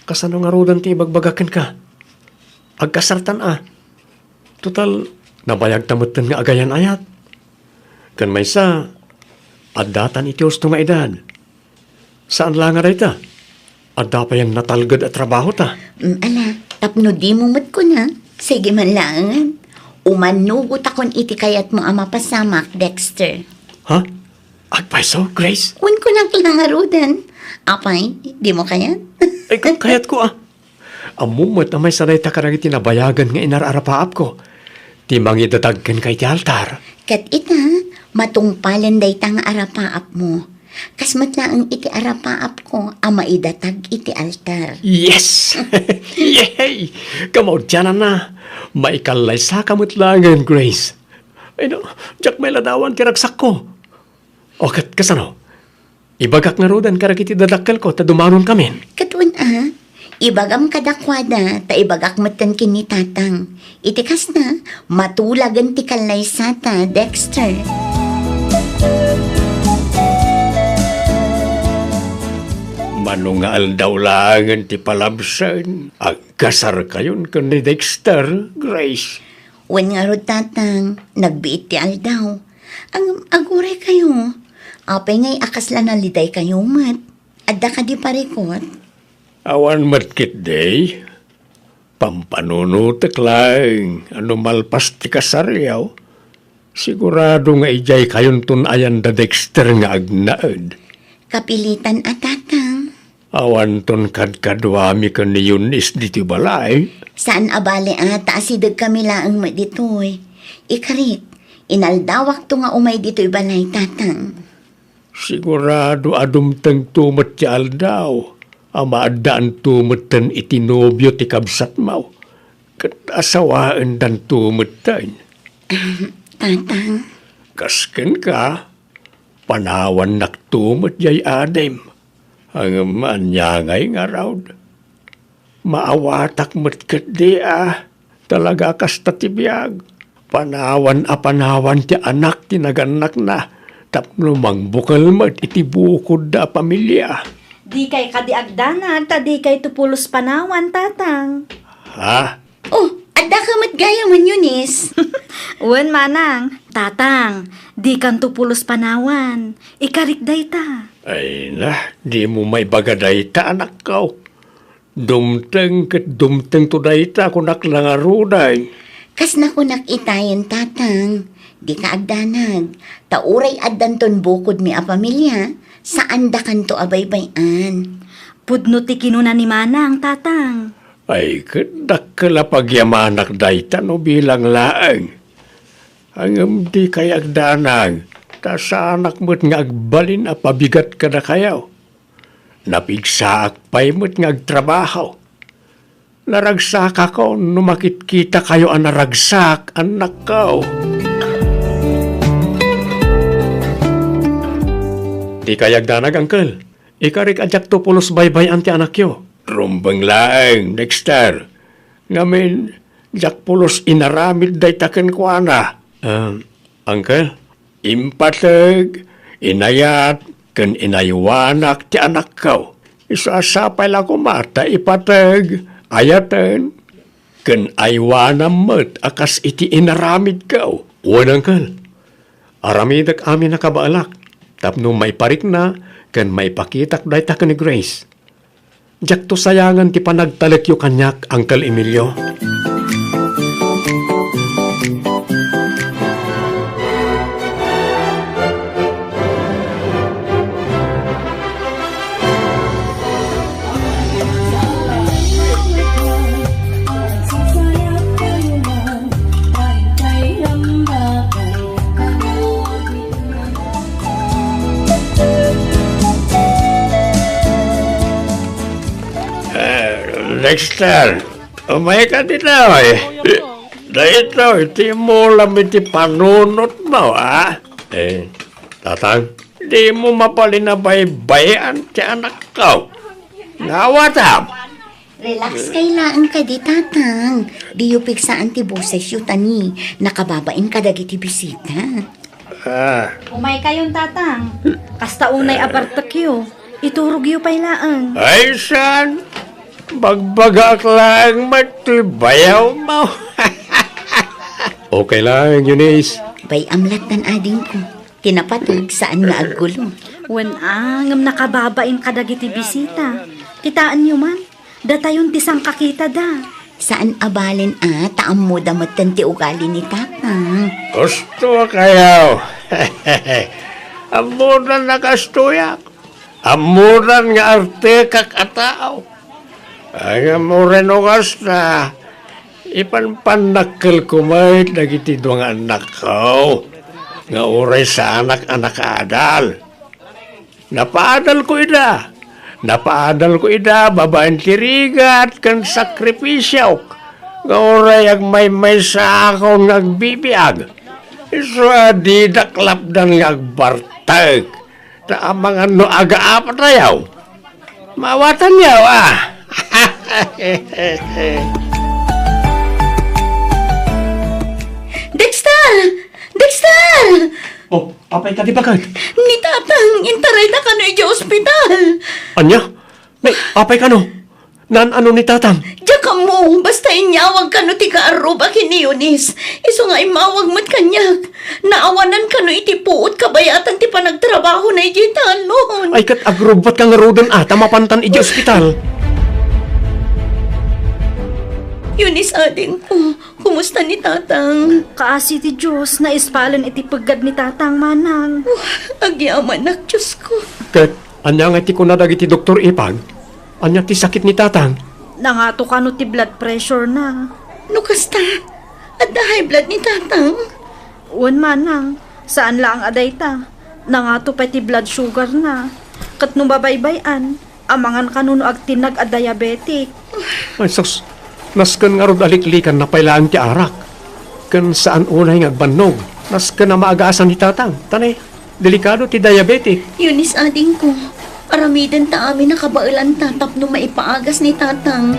Kasano nga rodan ti ibagbagakan ka? Agkasartan Total, nabayag tamutan nga agayan ayat. Kan may sa, adatan iti gusto nga edad. Saan lang nga rayta? Adda pa yung natalgad at trabaho ta. Ala, tapno di mo mat ko na. Sige man lang. Umanugot akon iti kayat mo ama pasamak, Dexter. Ha? Agpaiso, Grace? Un ko lang langarudan. Apay, di mo kaya? Ay, kayat ko Amumot na may sanay takarang itinabayagan nga inararapaap ko. Ti mangidatagkan kay ti altar. Kat ita, matungpalan day tang arapaap mo. Kasmat na ang iti arapaap ko, ama idatag iti altar. Yes! Yay! Kamaw dyan na. Maikalay sa kamutlangan, Grace. Ay no, Jack may ladawan kiragsak ko. O kasano? Ibagak nga rodan karag iti dadakkel ko, ta dumanon kami. Katwan Ibagam kadakwada, ta ibagak matan kini tatang. Itikas na, matulagan ti kalay sata, Dexter. Manungal daw lang ti palabsan. Agkasar kayon kan ni Dexter, Grace. Wen nga ro tatang, nagbiit ti aldaw. Ang aguray kayo. Apay ngay akasla na liday kayo mat. Adda ka di parikot. Awan matkit day. Pampanunutek lang. Ano malpas ti kasaryaw. Sigurado nga ijay kayon tunayan da Dexter nga agnaad. Kapilitan at tatang. Awan ton kadkadwami ka ni Yunis diti balay. Saan abale ata asidag kami laang mat ditoy. Ikarit, inaldawak to nga umay dito'y balay tatang. Sigurado adumtang tumat ti aldaw. Ama adaan tumatan itinobyo ti kabsat mau. Kat asawaan dan tumatan. Tatang, Kasken ka, panawan naktumat yay adem. Ang manyangay nga raw. Maawatak matkat di Talaga kas tatibiyag. Panawan ti anak tinaganak na. Tapno mangbukal mat iti bukod da pamilya. Di kay kadiagdanag, ta di kay tupulos panawan, tatang. Ha? oh, adda ka mat gaya man Yunis. Uwan manang, tatang, di kan tupulos panawan. Ikarikday ta. Ay na, di mo may bagaday ta anak ko. Dumteng to day ta kunak lang aruday. Kas na kunak itayan tatang. Di ka agdanag. Tauray addanton bukod mi a pamilya. Saan da kanto abaybayan. Pudno ti kinuna ni manang, tatang. Ay kadak kalapagyamanak day ta no bilang laang. Hangam di kay agdanag. Ta sa anak mo't nga agbalin a pabigat ka na kayaw. Napigsaak pa'y mo't nga agtrabaho. Naragsak ako, numakit kita kayo ang naragsak, anak ko. Di kayag danag, uncle. Ikarik adyak to pulos baybay anti anak yo. Rumbang laang, Dexter. Ngamin, jak pulos inaramid day taken ko ana. Uncle, impatag, inayat, kan inaywanak ti anak ko. Isasapay lang ko mata, ipatag, ayatan, kan aywanam mat, akas iti inaramid ko. Uwan, uncle. Aramidak amin nakabaalak. Tapno may parik na, kan may pakitak day ta ni Grace. Jak to sayangan ti panagtalek yu kanyak, Uncle Emilio. Dexter, umay ka din na eh. Dito, iti mo lang iti panunot mo, tatang, di mo mapalinabaybayan ti anak ko. Nawatam. Relax kailaan ka di tatang. Di yu pigsaan ti boses yu tani. Nakababain ka dagiti bisita. Umay kayon, tatang. Kasta unay abartakyo. Iturog yu pailaan. Ay, san? Bagbagak lang matibayaw mo. Okay lang, Eunice. Bay amlatan ading ko. Tinapatog saan nga aggulo. Wen ngam nakababain kadagiti bisita. Kitaan nyo man. Datayon tisang kakita da. Saan abalin taam mo damatan ti ugali ni tatang. Gusto kayaw. Amuran na kastuyak. Amuran nga arte kakatao. Ay amuran o kasta. Ipanpanakil kumait nagiti doang anak ko. Nga uray sa anak-anak adal. Napaadal ko ida, babaeng tirigat kan sakripisyaw. Nga oray ag may sa ako nagbibiag. Iswa di daklapdan nga agbartag. Ta amang ano aga-apat na yaw. Mawatan yaw Dexter! Dexter! Oh, apay ka di bakit? Ni tatang, intaray na ka na ija ospital. Anya? Nay, apay ka no? Nan ano ni tatang? Diya ka mo, basta inyawag ka no ti kaaruba kini Eunice. Iso nga imawag mo't kanyak. Naawanan ka no iti puot kabayatan ti panagtrabaho na ijitan noon. Ay kat agrubat ka nga rodan mapantan iji ospital. Eunice ading ko, kumusta ni tatang? Kaasi ti Diyos na ispalan iti pagad ni tatang manang. Agyaman nak, Diyos ko. Kat, anya nga ti kunadag iti Dr. Ipag, anya ti sakit ni tatang. Nangato ka no ti blood pressure na. Nukasta, at the high blood ni tatang. Uwan manang, saan lang aday ta? Nangato pa ti blood sugar na. Kat nung babaybayan, amangan ka no agtinag a diabetic. Ay sus, nasken nga rod aliklikan na pailaan ti arak. Kan saan unay nga agbannog, nasken na maagaasan ni tatang. Tanay, delikado ti diabetic. Eunice ading ko, aramidan ta amin na kabailan tatap no maipaagas ni tatang.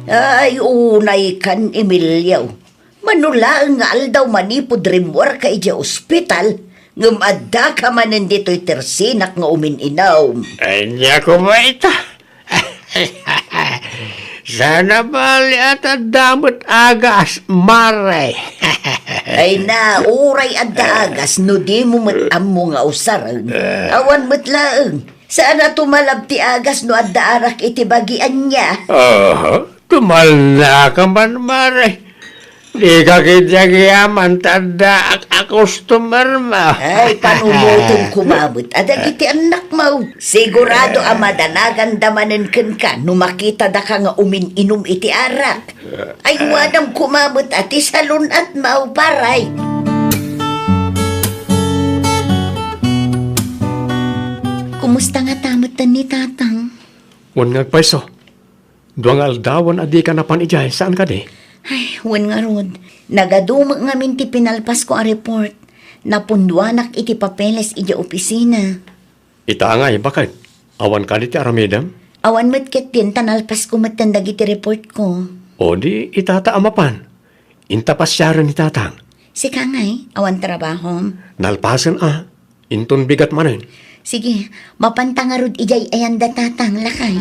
Ay, unay kan Emilio. Manulaang nga aldaw manipod rimwar ka ija ospital. Ngam adda ka manan dito'y tersinak nga umininaw. Anya ko ba ito? Sana bali at damot agas, mare. Ay na, uray adda agas no di mo matam mo nga usarang. Awan matlaang. Saan na tumalab ti agas no adda arak iti bagian niya? Oh, tumal na ka man, mare. Di ka kityagiyaman, tanda customer mo. Ay, panumutong kumabot. Adag iti anak mo. Sigurado amadanagan damanen ken ka no makita da ka nga umin-inom iti arak. Ay, wadam kumabot at isalun at mau paray. Kumusta nga tamutan ni tatang? Wan nga paiso. Duang aldawan adi ka na panijay, saan ka di? Ay, wan nga rod. Nagadumag nga minti pinalpas ko a report. Napunduanak iti papeles iti opisina. Ita nga bakit? Awan ka di ti aramidam? Awan mo't ket din tanalpas ko matandag iti report ko. O di itata amapan. Intapasyaran ni tatang. Si Kangay, awan trabaho. Nalpasan Inton bigat manin. Sige, mapantangarod ijay ayanda tatang lakay.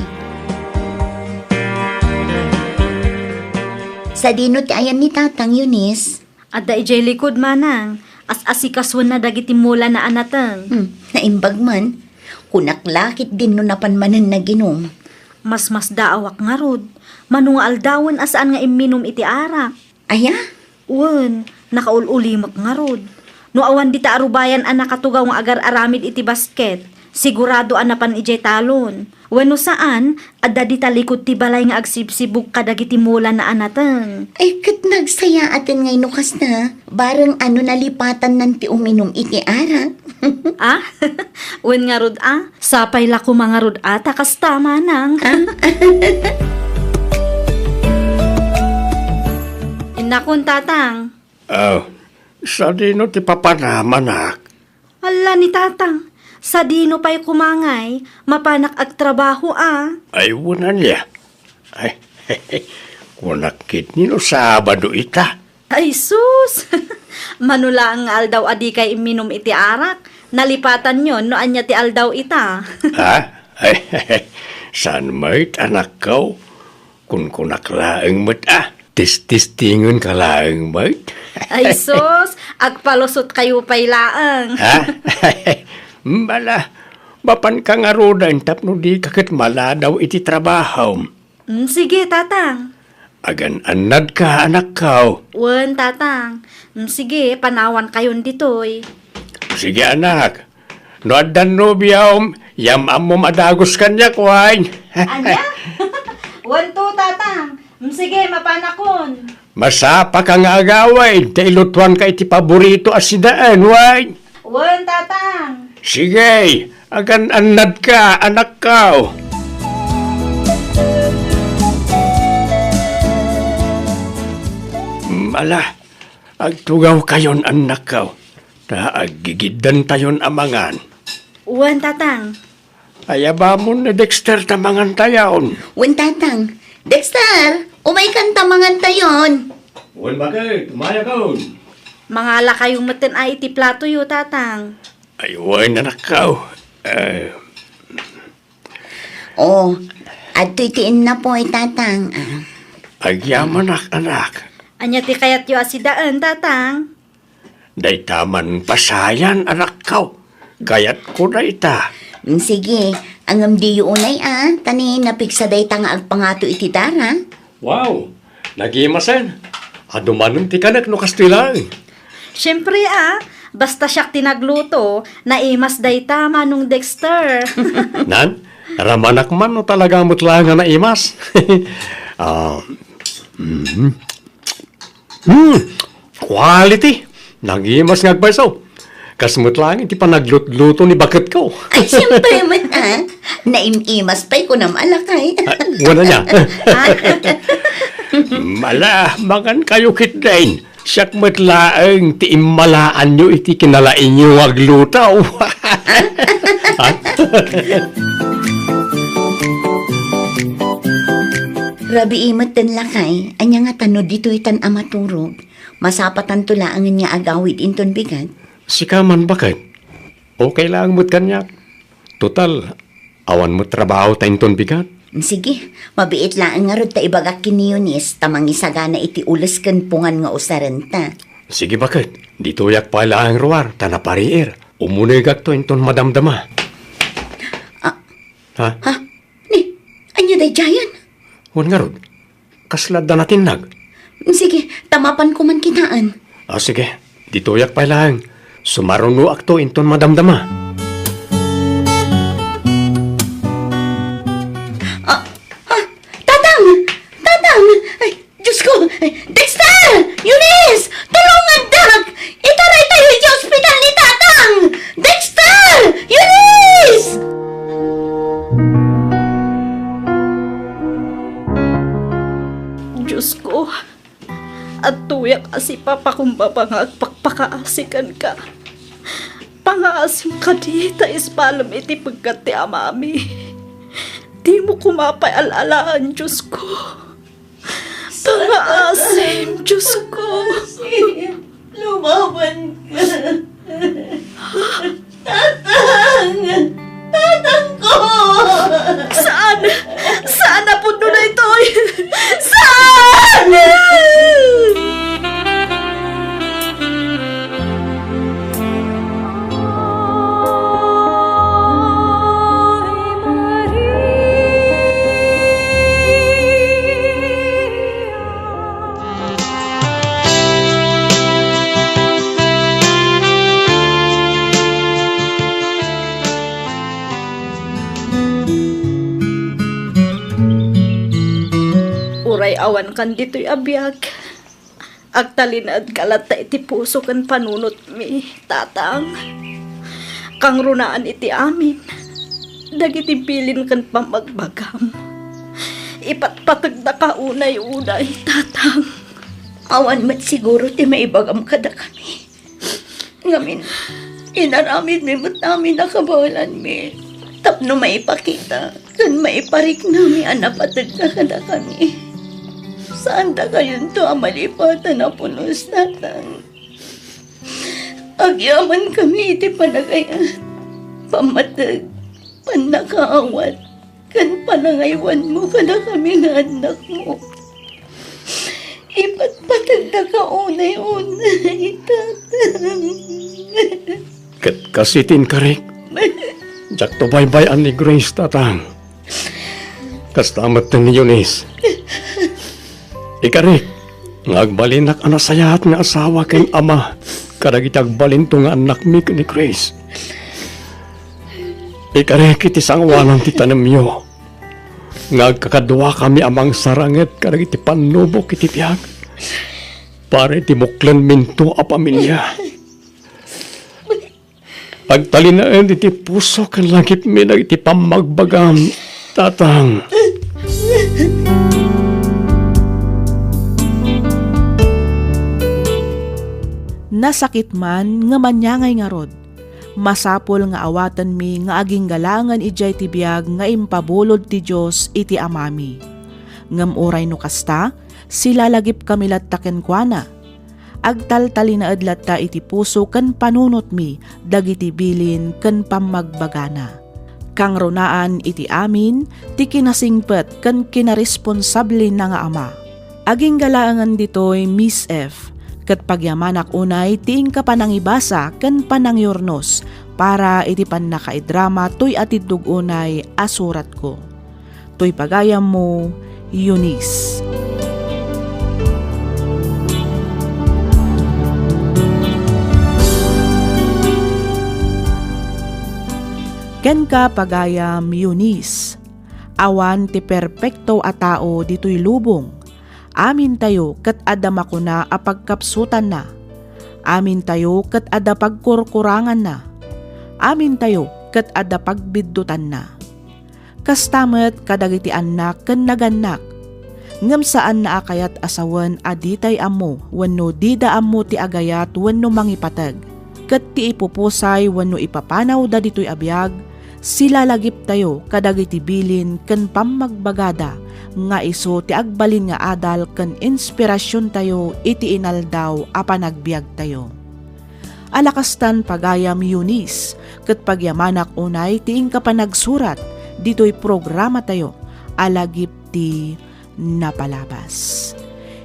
Sa dino ti ayan ni tatang Eunice. Adda ijay likod manang, as-asikaswan na dagiti mula na anatang. Naimbag man. Kunaklakit din no napanmanan na ginom. Mas daawak nga rod. Manung aldawan asaan nga iminom iti arak. Aya? Uwan, nakaululimak nga rod. No awan di ta arubayan ang nakatugaw nga agar aramid iti basket. Sigurado anapan ijay talon. Wano saan, adda di talikod ti balay nga agsibsibog kadagiti mula na anatang. Ay, kat nagsaya atin ngay nukas na. Barang ano nalipatan nan ti uminom iti arak. Ah? Wen nga rod sapay la ko mga rod takas tama nang. Inakon tatang. Oh, sa dino ti papanamanak. Hala ni tatang. Sa dino pa'y kumangay, mapanak ag trabaho Ay, wunan niya. Ay, kunakit nino Sabado ita. Ay sus! Manula ang aldaw adi kay iminom iti arak. Nalipatan yon no anya ti aldaw ita. Ha? Ay, saan mo't anak ko? Kung kunaklaang mo't tis-tistingon ka laang mo't. Ay sus! Agpalusot kayo pa'y laang. Ha? Bala, mapan ka nga rodan tapno di kakit mala daw iti trabaho. Sige tatang. Agan anad ka anak ko. Wen tatang. Sige, panawan kayon ditoy. Sige anak, no adan no biyaw, yamam mo madagos kanya kwain. Anya? Wen to tatang. Sige, mapanakon. Masapa ka nga agaway, tailutuan ka iti paborito asidaan, wain. Wen tatang. Sige, agan anad ka, anak ko. Mala, agtugaw kayon anak ko. Aggigidan tayon amangan. Uwan, tatang. Ayaba mo na Dexter tamangan tayaon. Wen tatang, Dexter, umay kan tamangan tayon. Wan bakit? Tumaya kaon. Mangala kayong matin ay iti plato yu, tatang. Ay, wan na nakaw. Oh, at tuitiin na po tatang. Agyaman anak. Anya ti kayat yu asidaan, tatang. Day taman pasayan anak kaw. Gayat ko na ita. Sige, angam di yu unay tani napigsa day tanga agpangato iti dara. Wow, nagimasen. Adumanong ti kanak no kastilang. Siyempre basta siyak tinagluto, naimas day tama nung Dexter. Nan, ramanak man no talaga mutlangan na imas. Quality. Nagimas nga agbaysaw. Kasmut lang, iti pa naglut-luto ni bakit ko. Ay, siyempre man naimimas pa'y ko na malakay. Wala niya. Mala, makan kayo kitdain. Siyak matlaang ti imalaan nyo iti kinalain nyo aglutaw. Rabi imat den lakay, anya nga tanod dito itan amaturog. Masapatan tulaangan nga agawid inton bigat. Sikaman bakit? Okay lang mo't kanyak. Total, awan mo trabaho ta inton bigat. Sige, mabiit lang nga rod ta ibagak kiniyunis, tamang isagana iti ulas ken pungan nga usarenta. Sige bakit? Dito yak pala ang ruwar, tanapariir. Umunay to inton madamdama. Ha? Ha? Ni, anya day jayan? Wan nga rod. Kaslad na natin nag. Sige, tamapan ko man kitaan. Sige, dito yak pala ang sumaruno akto inton madamdama. Tatang! Ay, Diyos ko! Ay, Dexter! Eunice! Tulungan, Dag! Itaray tayo sa ospital ni Tatang! Dexter! Eunice! Diyos ko, at tuyak asi papa kung papangagpakpakaasikan ka. Pangaasim ka di, tais palam iti pagkat ti amami. Di mo kumapay alalaan, Diyos ko. Pangaasim, Diyos ko. Lumaban ka! Tatang ko! Saan? Saan na puno na ito? Saan? Uray awan kan dito'y abiyag. Agtalinad kalat ta iti puso kan panunot mi, tatang. Kang runaan iti amin. Dagiti pilin kan pamagbagam. Ipatpatag na ka unay-unay, tatang. Awan mat siguro ti maibagam kada kami. Ngamin, inaramid mi mat namin nakabawalan mi. Tapno maipakita, kan maiparik nami anapatag na kada kami. Saan ta kayon to amalipatan na punos natang? Agyaman kami iti panagayat, pamatag, panakaawat, kan panangaywan mo kada kami nga anak mo. Ipatpatag na kaunay-unay, tatang. Kasitin karik. Jak to baybay ni Grace tatang. Kastamat ni Eunice. Ikarik, ngagbalinak ana sayat nga asawa ken ama. Kadagiti agbalin to nga anak mi ni Grace. Ikarik iti sangwanan ti tanemyo. Ngagkakadwa kami amang saranget kadagiti panubok iti piag. Pare ti muklan minto a pamilya. Agtalinaan iti puso kan langit mi iti pamagbagam, tatang. Nasakit man nga manyangay nga rod. Masapol nga awatan mi nga aging galangan ijay ti biag nga impabulod ti Diyos iti amami. Ngam oray no kasta, sila lagip kami lattaken kuana. Agtaltali na adlatta iti puso kan panunot mi, dagiti bilin kan pamagbagana. Kang runaan iti amin, ti kinasingpet kan kinaresponsable na nga ama. Aging galangan ditoy Miss F, kat pagyamanak unay tiing ka panangibasa kan panangyornos para iti pan nakaidrama toy atid dugunay asurat ko. Toy pagayam mo, Eunice. Ken ka pagayam Eunice, awan ti perpekto a tao ditoy lubong. Amin tayo kat ada makuna a pagkapsutan na. Amin tayo kat ada pagkurkurangan na. Amin tayo kat ada pagbiddutan na. Kastamet kadagiti anak ken naganak. Ngem saan na akayat asawan aditay ammo wenno dida ammo ti agayat wenno mangipatag. Ket ti ipupusay wenno ipapanaw da ditoy abiyag, sila lagip tayo kadagiti bilin ken pammagbagada nga iso ti agbalin nga adal ken inspirasyon tayo iti inaldaw a panagbiag tayo. Alakastan pagayam Eunice, ket pagyamanak unay tiing ka panagsurat ditoy programa tayo alagip ti napalabas.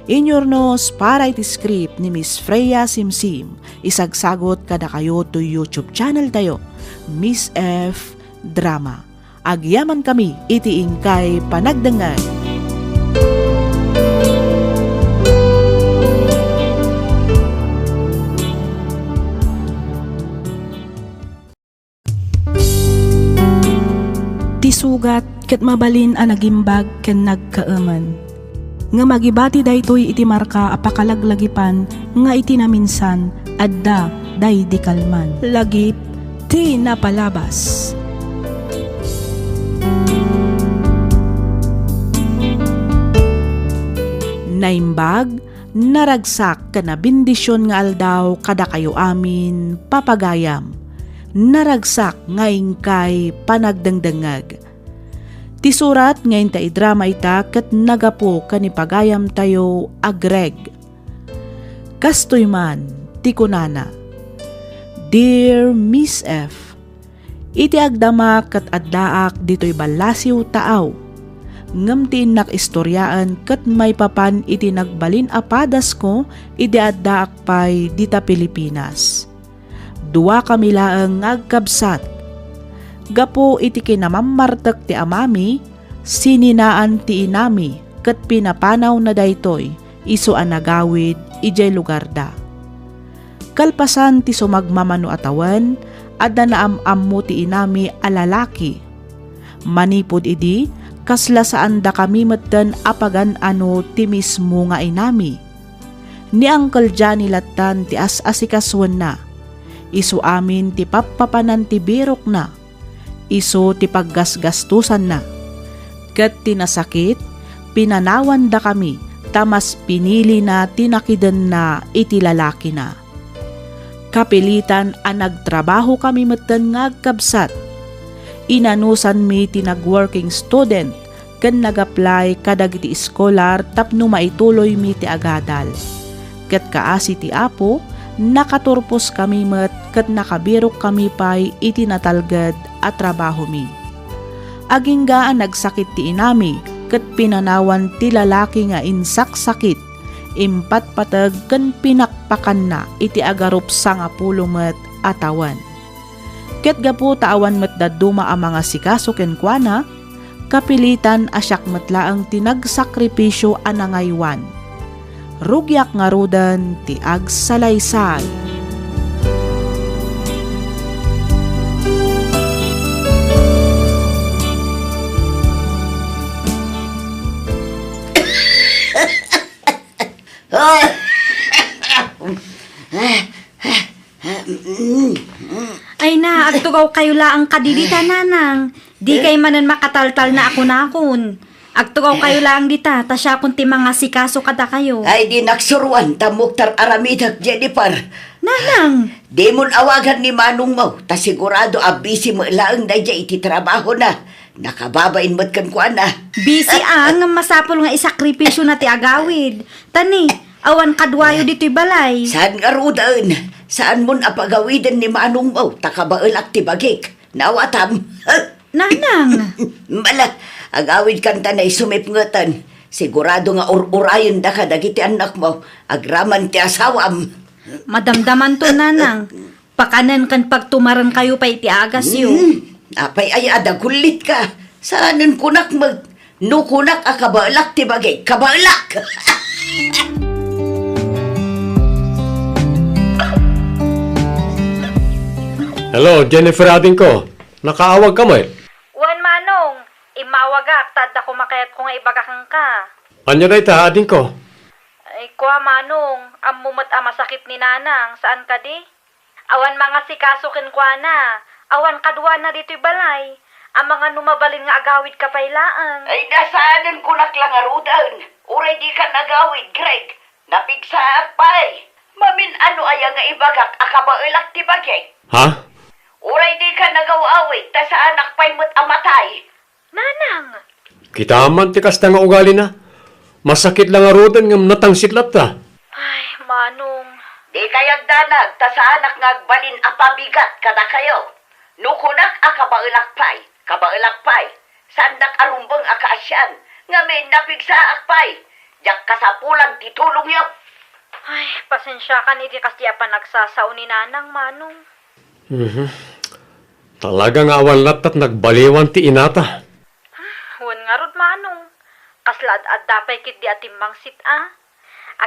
Inyornos para iti script ni Miss Freya Simsim, isagsagot kada kayo to YouTube channel tayo, Miss F Drama. Agyaman kami iti ingkay panagdengay. Ti sugat ket mabalin a nagimbag ken nagkaaman. Nga magibati daytoy iti marka a pakalaglagipan nga iti naminsan adda day di kalman. Lagip ti napalabas. Naimbag, naragsak ka na bendisyon nga aldaw kada kayo amin papagayam. Naragsak ngayon kay panagdangdangag. Ti surat ngayon ta idrama ita ket nagapo kanipagayam tayo agreg. Kastoy man, ti kunana. Dear Miss F, iti agdama ket addaak ditoy balasiw taaw. Ngem ti inak istoryaan ket may papan iti nagbalin apadas ko iti addaak pay dita Pilipinas. Dua kami laeng ngagkabsat. Gapo iti kinamammartek ti amami, sininaan ti inami ket pinapanaw na daytoy isu a nagawid ijay lugar da. Kalpasan ti sumagmamano atawan, adda na amammo ti inami a lalaki. Manipod idi, kasla saan da kami metten apagan ano ti mismo nga inami. Ni Uncle Johnny latan ti as-asikaswan na. Isu amin ti papapanan ti birok na. Isu ti paggasgastusan na. Ket tinasakit, pinanawan da kami, tamas pinili na tinakiden na iti lalaki na. Kapilitan a nagtrabaho kami metten ngagkabsat. Inanusan mi ti nag-working student ken nag-apply kadagiti scholar tapno maituloy mi ti agadal. Ket kaasi ti apo, nakaturpos kami met ket nakabirok kami pay iti natalged a trabaho mi. Aginggaan nagsakit ti inami ket pinanawan ti lalaki nga insaksakit, impatpateg ken pinakpakan na iti agarup sangapulo met atawan. Ket gapu taawan met daduma ang mga sikaso ken kuana, kapilitan asyak metlaang tinagsakripisyo anangaywan. Rugyak nga rudan ti agsalaysay. Ay na, agtugaw kayo laang kadidita nanang. Di kay manan makataltal na ako na akon. Agtugaw kayo laang dita, tasya kun ti mga sikaso kada kayo. Ay di naksuruan ta Muktar Aramidak Jennifer. Nanang, Di mo awagan ni Manong mo, ta sigurado abisi mo laang da iti trabaho na. Nakababain mo't kan kuan na. busy ang masapol nga isakripisyo na ti agawid. Tani, awan kadwayo dito'y balay. Saan nga rudan? Saan mo apagawidan ni Manong mo, takabailak ti bagik. Nawatam. Nanang, Mala, agawid kanta na isumipngetan. Sigurado nga urayon da ka dagiti anak mo, agraman ti asawam. madamdaman to nanang. Pakanan kan pagtumaran kayo pa iti agas yo. Apay ay adagulit ka. Saanan kunak mag... No kunak akabalak ti bagay. Kabalak! Hello, Jennifer ading ko. Nakaawag ka mo eh. Wan manong, imawagak, tad ako makayat ko nga ibagakang ka. Anya na ita ading ko. Ay, kuha manong, ang mumot masakit ni nanang, saan ka di? Awan mga sikasukin kuha na, awan kadwa na dito'y balay. Ang mga numabalin nga agawid kapailaan. Ay nasaanan kunak lang arudan. Uray di ka nagawid, Greg. Napigsaak pa'y. Mamin ano aya nga ibagak akabalak ti bagay. Ha? Uray di ka nagawawid, ta sa anak pa'y mo't amatay. Nanang! Kita man ti kasta nga ugali na. Masakit lang arudan ng natangsit ta. Ay, manong. Di kayag danag, ta sa anak nga agbalin apabigat kada kayo. Nukunak akabalakpay, kabalakpay. Sandak arumbang akaasyan, nga may napigsaak pay. Diyak kasapulang titulong yun. Ay, pasensya ka ni di kasi pa nagsasao ni nanang, manong. Talagang awan latat nagbaliwan ti inata. Huwag nga rod, manong. Kaslad at dapay kit di atimbang sit, ah.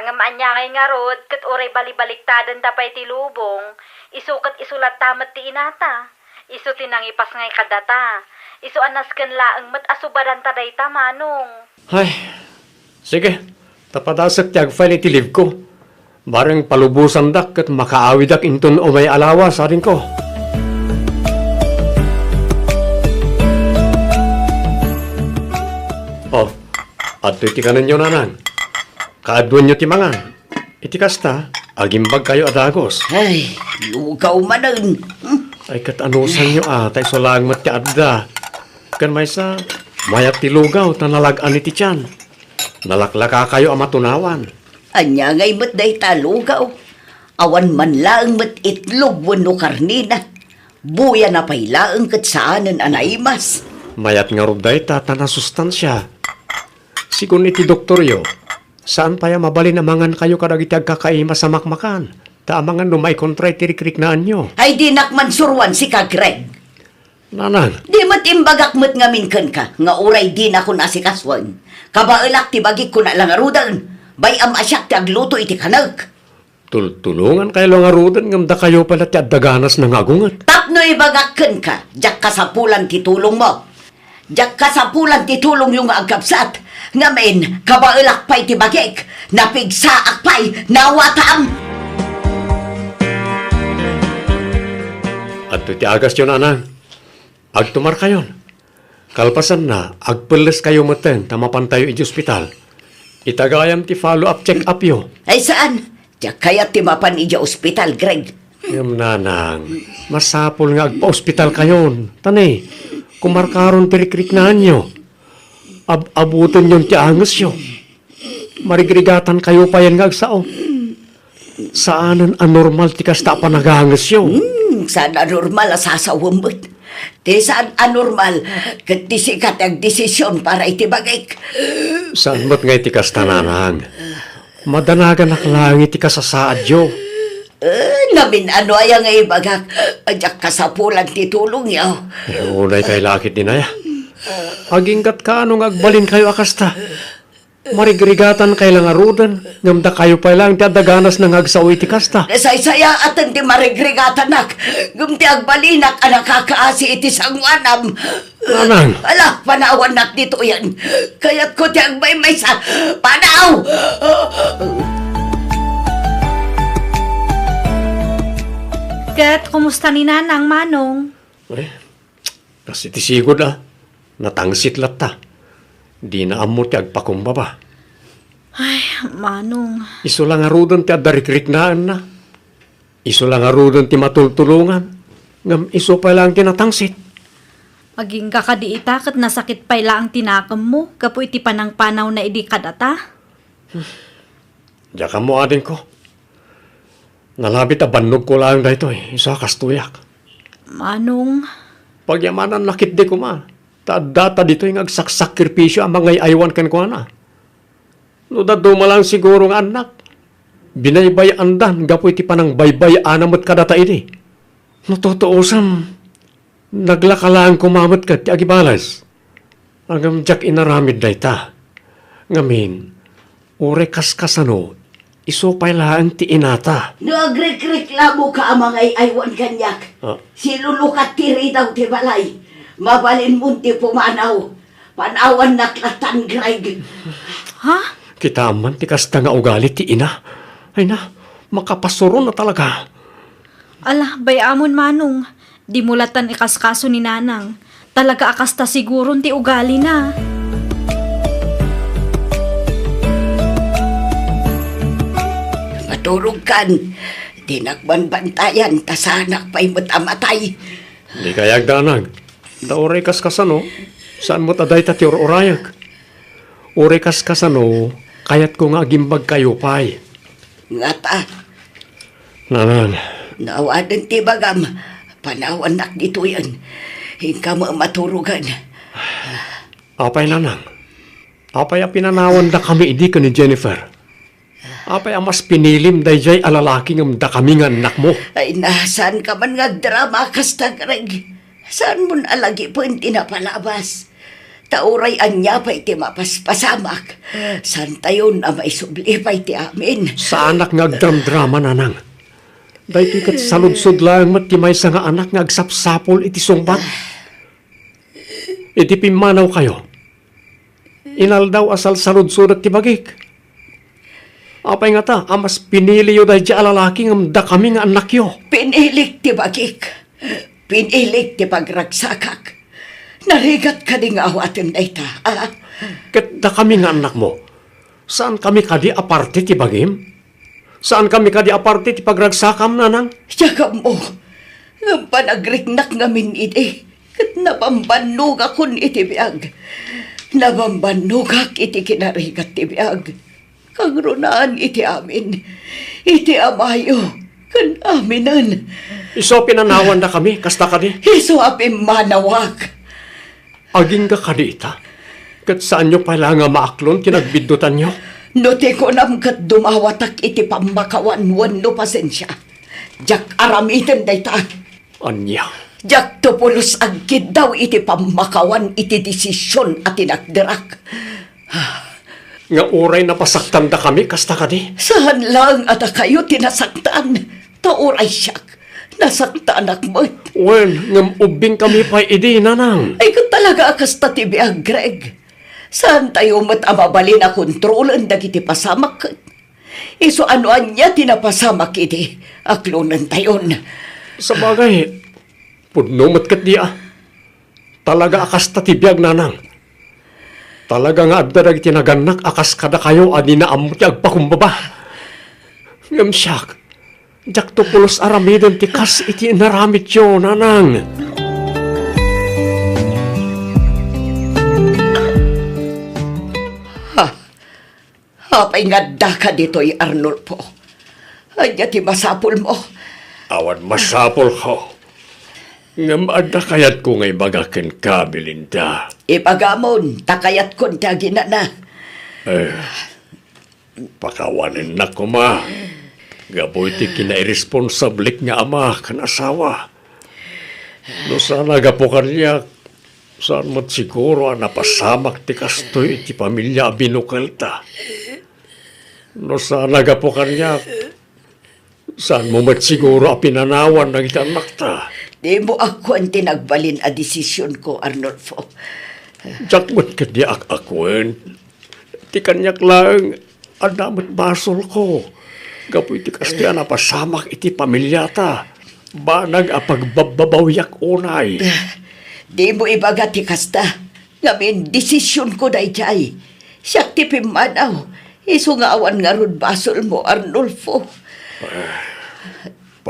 Ang amaanyangay nga rod, kat oray balibaliktadan dapay ti lubong, isukat isulat tamat ti inata. Isu tinangipas ngay kadata. Isu anas kan laang mat asubadan taday ta, manong. Ay, sige. Tapadasak ti agfile iti live ko. Barang palubusan dak at makaawidak inton o may alawa sa rin ko. Oh, at iti kanan nyo nanan. Kaadwan nyo ti mangan. Iti kasta, agimbag kayo adagos. Ay, lugaw manan. Ay katanusan nyo tay so lang mat ti adda. Kan may sa mayat ti lugaw tanalagan iti tiyan. Nalaklaka kayo amatunawan. Anya ngay mat day talugaw. Awan man laang mat itlog wano karnina. Buya na pay laang kat saanan anaimas. Mayat nga ruday tata na sustansya. Sigun iti doktoryo, saan pa mabali namangan kayo kadagiti agkakaima sa makmakan? Taamangan lumay kontray tirikrik-naan nyo. Ay di nakmansurwan si ka Greg. Nanang, Di mat imbagak mat nga minkan ka. Nga uray di na ko nasikaswan. Kabailak ti bagik ko na lang arudan. Bay am asyak ti agluto iti kanag. tulungan kayo lang arudan ngamda kayo pala ti addaganas ng agungat. Tapno ibagakken ka. Diyak kasapulan ti tulong mo. Diyak kasapulan ti tulong yung agkapsat. Ngamin, kabailak pa'y ti bagik. Napigsaak pa'y nawatam. At ti agas yun, nanang. Agtumar kayon. Kalpasan na, agpeles kayo maten, tamapan tayo iti ospital. Itagayam ti follow-up check-up yo. Ay saan? Diyak kaya ti mapan ija ospital, Greg. Yung nanang, masapol nga agpa-ospital kayon. Tanay, kumarkaron pirikrik-naan nyo. Abutin yung ti angas yo. Marigrigatan kayo pa yan nga agsao. Saanan anormal ti kasta pa nagahangas yo. Saan anormal asasawamot? Ti saan anormal? Kat ti sikat ang desisyon para iti bagik. Saan mo't nga iti kasta nanang? Madanagan naklang iti kasasaad yo. Namin ano ay nga ibagak. Adyak kasapulan ti tulong yaw. Unay kay lakit din ay. Agingkat ka anong agbalin kayo akasta. Marigrigatan kay lang arudan. Ngamda kayo pa lang ti adaganas ng agsaw iti kasta. Nasaysaya atan ti marigrigatanak. Gumti agbalinak anak kakaasi iti sangwanam. Nanang, Ala, panawan nak dito yan. Kaya't ko ti agbay may sa panaw. Kat, kumusta ni nanang, manong? kasi ti sigod natangsit latta. Di na amo ti agpakumbaba. Ay, manong. Iso lang arudan ti adarikrik naan na. Iso lang arudon ti matultulungan. Ngam iso pa lang tinatangsit. Aging kakadiita kat nasakit pa ila ang tinakam mo. Kapo iti panang panaw na idi kadata. Diya ka mo adin ko. Nalabit a bannog ko lang dahito isa kastuyak. Manong, Pagyamanan lakit di ko ma. Data dito yung agsaksakripisyo ang mga aywan kan ko na. No daduma lang siguro nga anak. Binaybay andan, gapo iti panang baybay anamot kadata iti. No totoosan, naglakalaan kumamot ka ti agibalas. Hanggang jak inaramid na ita. Ngamin, ure kaskasano, isopay lang ti inata. Nagreklamo ka ang mga aywan kanyak. Ah. Silulukat tiri daw ti balay. Mabalin munti pumanaw. Panawan naklatan Greg. ha? Kita man ti kasta nga ugali ti ina. Ay na, makapasuro na talaga. Ala, bayamon manong. Di mulatan ikaskaso ni nanang. Talaga akasta siguro ti ugali na. Maturog kan. Dinagbanbantayan, tasanak pa'y matamatay. Di kayag danag. Da oray kaskasano, saan mo taday ta ti orayag? Oray kaskasano, kayat ko nga gimbag kayo pay. Nga ta, Nanan, nawadan ti bagam. Panawan nak dito yan. Hingka mo maturugan. apay nanang. Apay a pinanawan da kami idi ka ni Jennifer. Apay a mas pinilim dayjay alalaki ngam da kami nga anak mo. Ay nasan ka man nga drama kasta Greg. Saan mo alagi po yung tinapalabas? Tauray anya pa iti mapaspasamak. San tayo na may subli pa iti amin. Sa anak nga agdram-drama nanang. Dahil kat saludsod lang mat ti may sa nga anak nga agsapsapol iti sungbat. Iti pimanaw kayo. Inaldaw asal saludsod at ti bagik. Apay nga ta, amas pinili yo dahil di alalaki ngam da kami nga anak yo. Pinilik ti bagik. Pinilik ti pagragsakak. Narigat ka di nga awatin na ita. Ah? Kat da kami nga anak mo. Saan kami kadi aparte ti bagim? Saan kami kadi aparte ti pagragsakam nanang? Siyagam mo. Ang panagriknak ngamin iti. Kat napambannog akon iti biyag. Napambannog iti kinarigat ti biyag. Kagrunaan iti amin. Iti amayo. Kan aminan. Iso pinanawan na kami, kasta kadi. Iso apim manawag. Aging ka kadi ita. Kat saan nyo pala nga maaklon tinagbidutan nyo? Nuti ko nam kat dumawatak iti pamakawan wano pasensya. Jak aramitan dayta. Anya. Jak tupulos agkid daw iti pamakawan iti desisyon at tinagdirak. Nga oray na pasaktan da kami, kasta kadi. Saan lang at kayo tinasaktan? Tauray siyak. Nasaktan akmat. Well, ngam ubing kami pa idi nanang. Ay kung talaga akas tatibiyag, Greg. Saan tayo matamabali na kontrolan dagiti pasamak? Iso ano niya tinapasamak iti. Aklunan tayon. Sa bagay, pudno matkat di ah. Talaga akas tatibiyag nanang. Talaga nga abdarag tinaganak akas kada kayo adi na amuti agpakumbaba. Ngam siyak. Jak to pulos aramidon ti kas iti naramit yo nanang. Hapay nga daka dito'y Arnulfo. Anya ti masapul mo. Awan masapol ko. Ngam adda kayat ko ngay bagaken ka, Belinda. Ipagamon, takayat kon tagi na na. Pakawanin na ko ma. Gaboy ti kinairesponsablik nga ama kan asawa. No sana gapukan niya, saan mo't siguro napasamak ti kastoy ti pamilya binukal ta. No sana gapukan niya, saan mo mo't siguro pinanawan ng itanak ta. Di mo ako ang tinagbalin a desisyon ko, Arnulfo. Diyak mo't kadi akakwen. Ti kanyak lang, adamot basol ko. Gapoy ti kastoy napasamak iti pamilya ta. Banag apagbababawiyak unay. Di mo ibaga ti kasta. Ngamin, desisyon ko na ijay. Siyak ti pimanaw. Iso nga awan nga ron basol mo, Arnulfo.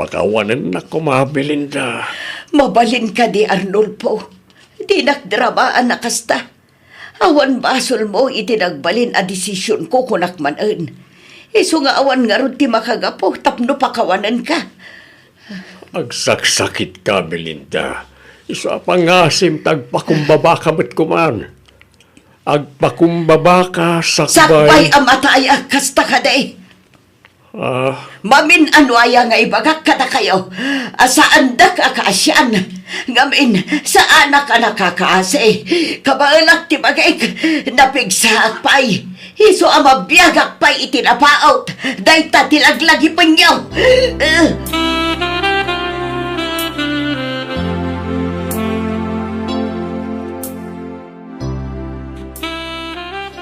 Pakawanan na ko, Belinda. Mabalin ka di Arnulfo. Di nakdramaan na kasta. Awan basol mo itinagbalin a desisyon ko kunak manen. Iso nga awan nga ron ti makagapo tapno pakawanan ka. Agsaksakit ka, Belinda. Isa pangasim tagpakumbaba ka met kuman. Agpakumbaba ka Sakbay sakbay. ang mataya kasta ka day. Mamin ano aya nga ibagak ka na kayo. Saan da ka kaasyan. Ngamin, saan ka nakakaase. Kabailak ti bagay napigsaak pa'y. Iso ang mabiyagak pa'y itinapaot. Dahil tilaglagi pa niyo.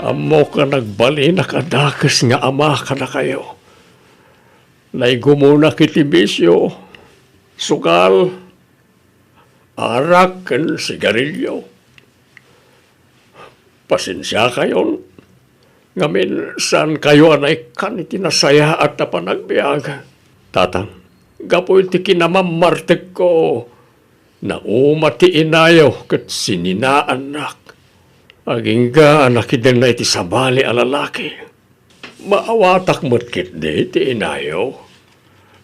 Amo ka nagbali nakadakas nga ama ka na kayo. Naigumuna kiti bisyo, sukal, arak, ken sigarilyo. Pasensya kayon. Ngamin, saan kayo anay kan itinasaya at napanagbiag? Tatang, gapoy ti kinamamartek ko na umati inayaw kat sininaanak. Aging ga anak din na iti sabali a lalaki. Maawatak mo't kit di iti inayaw.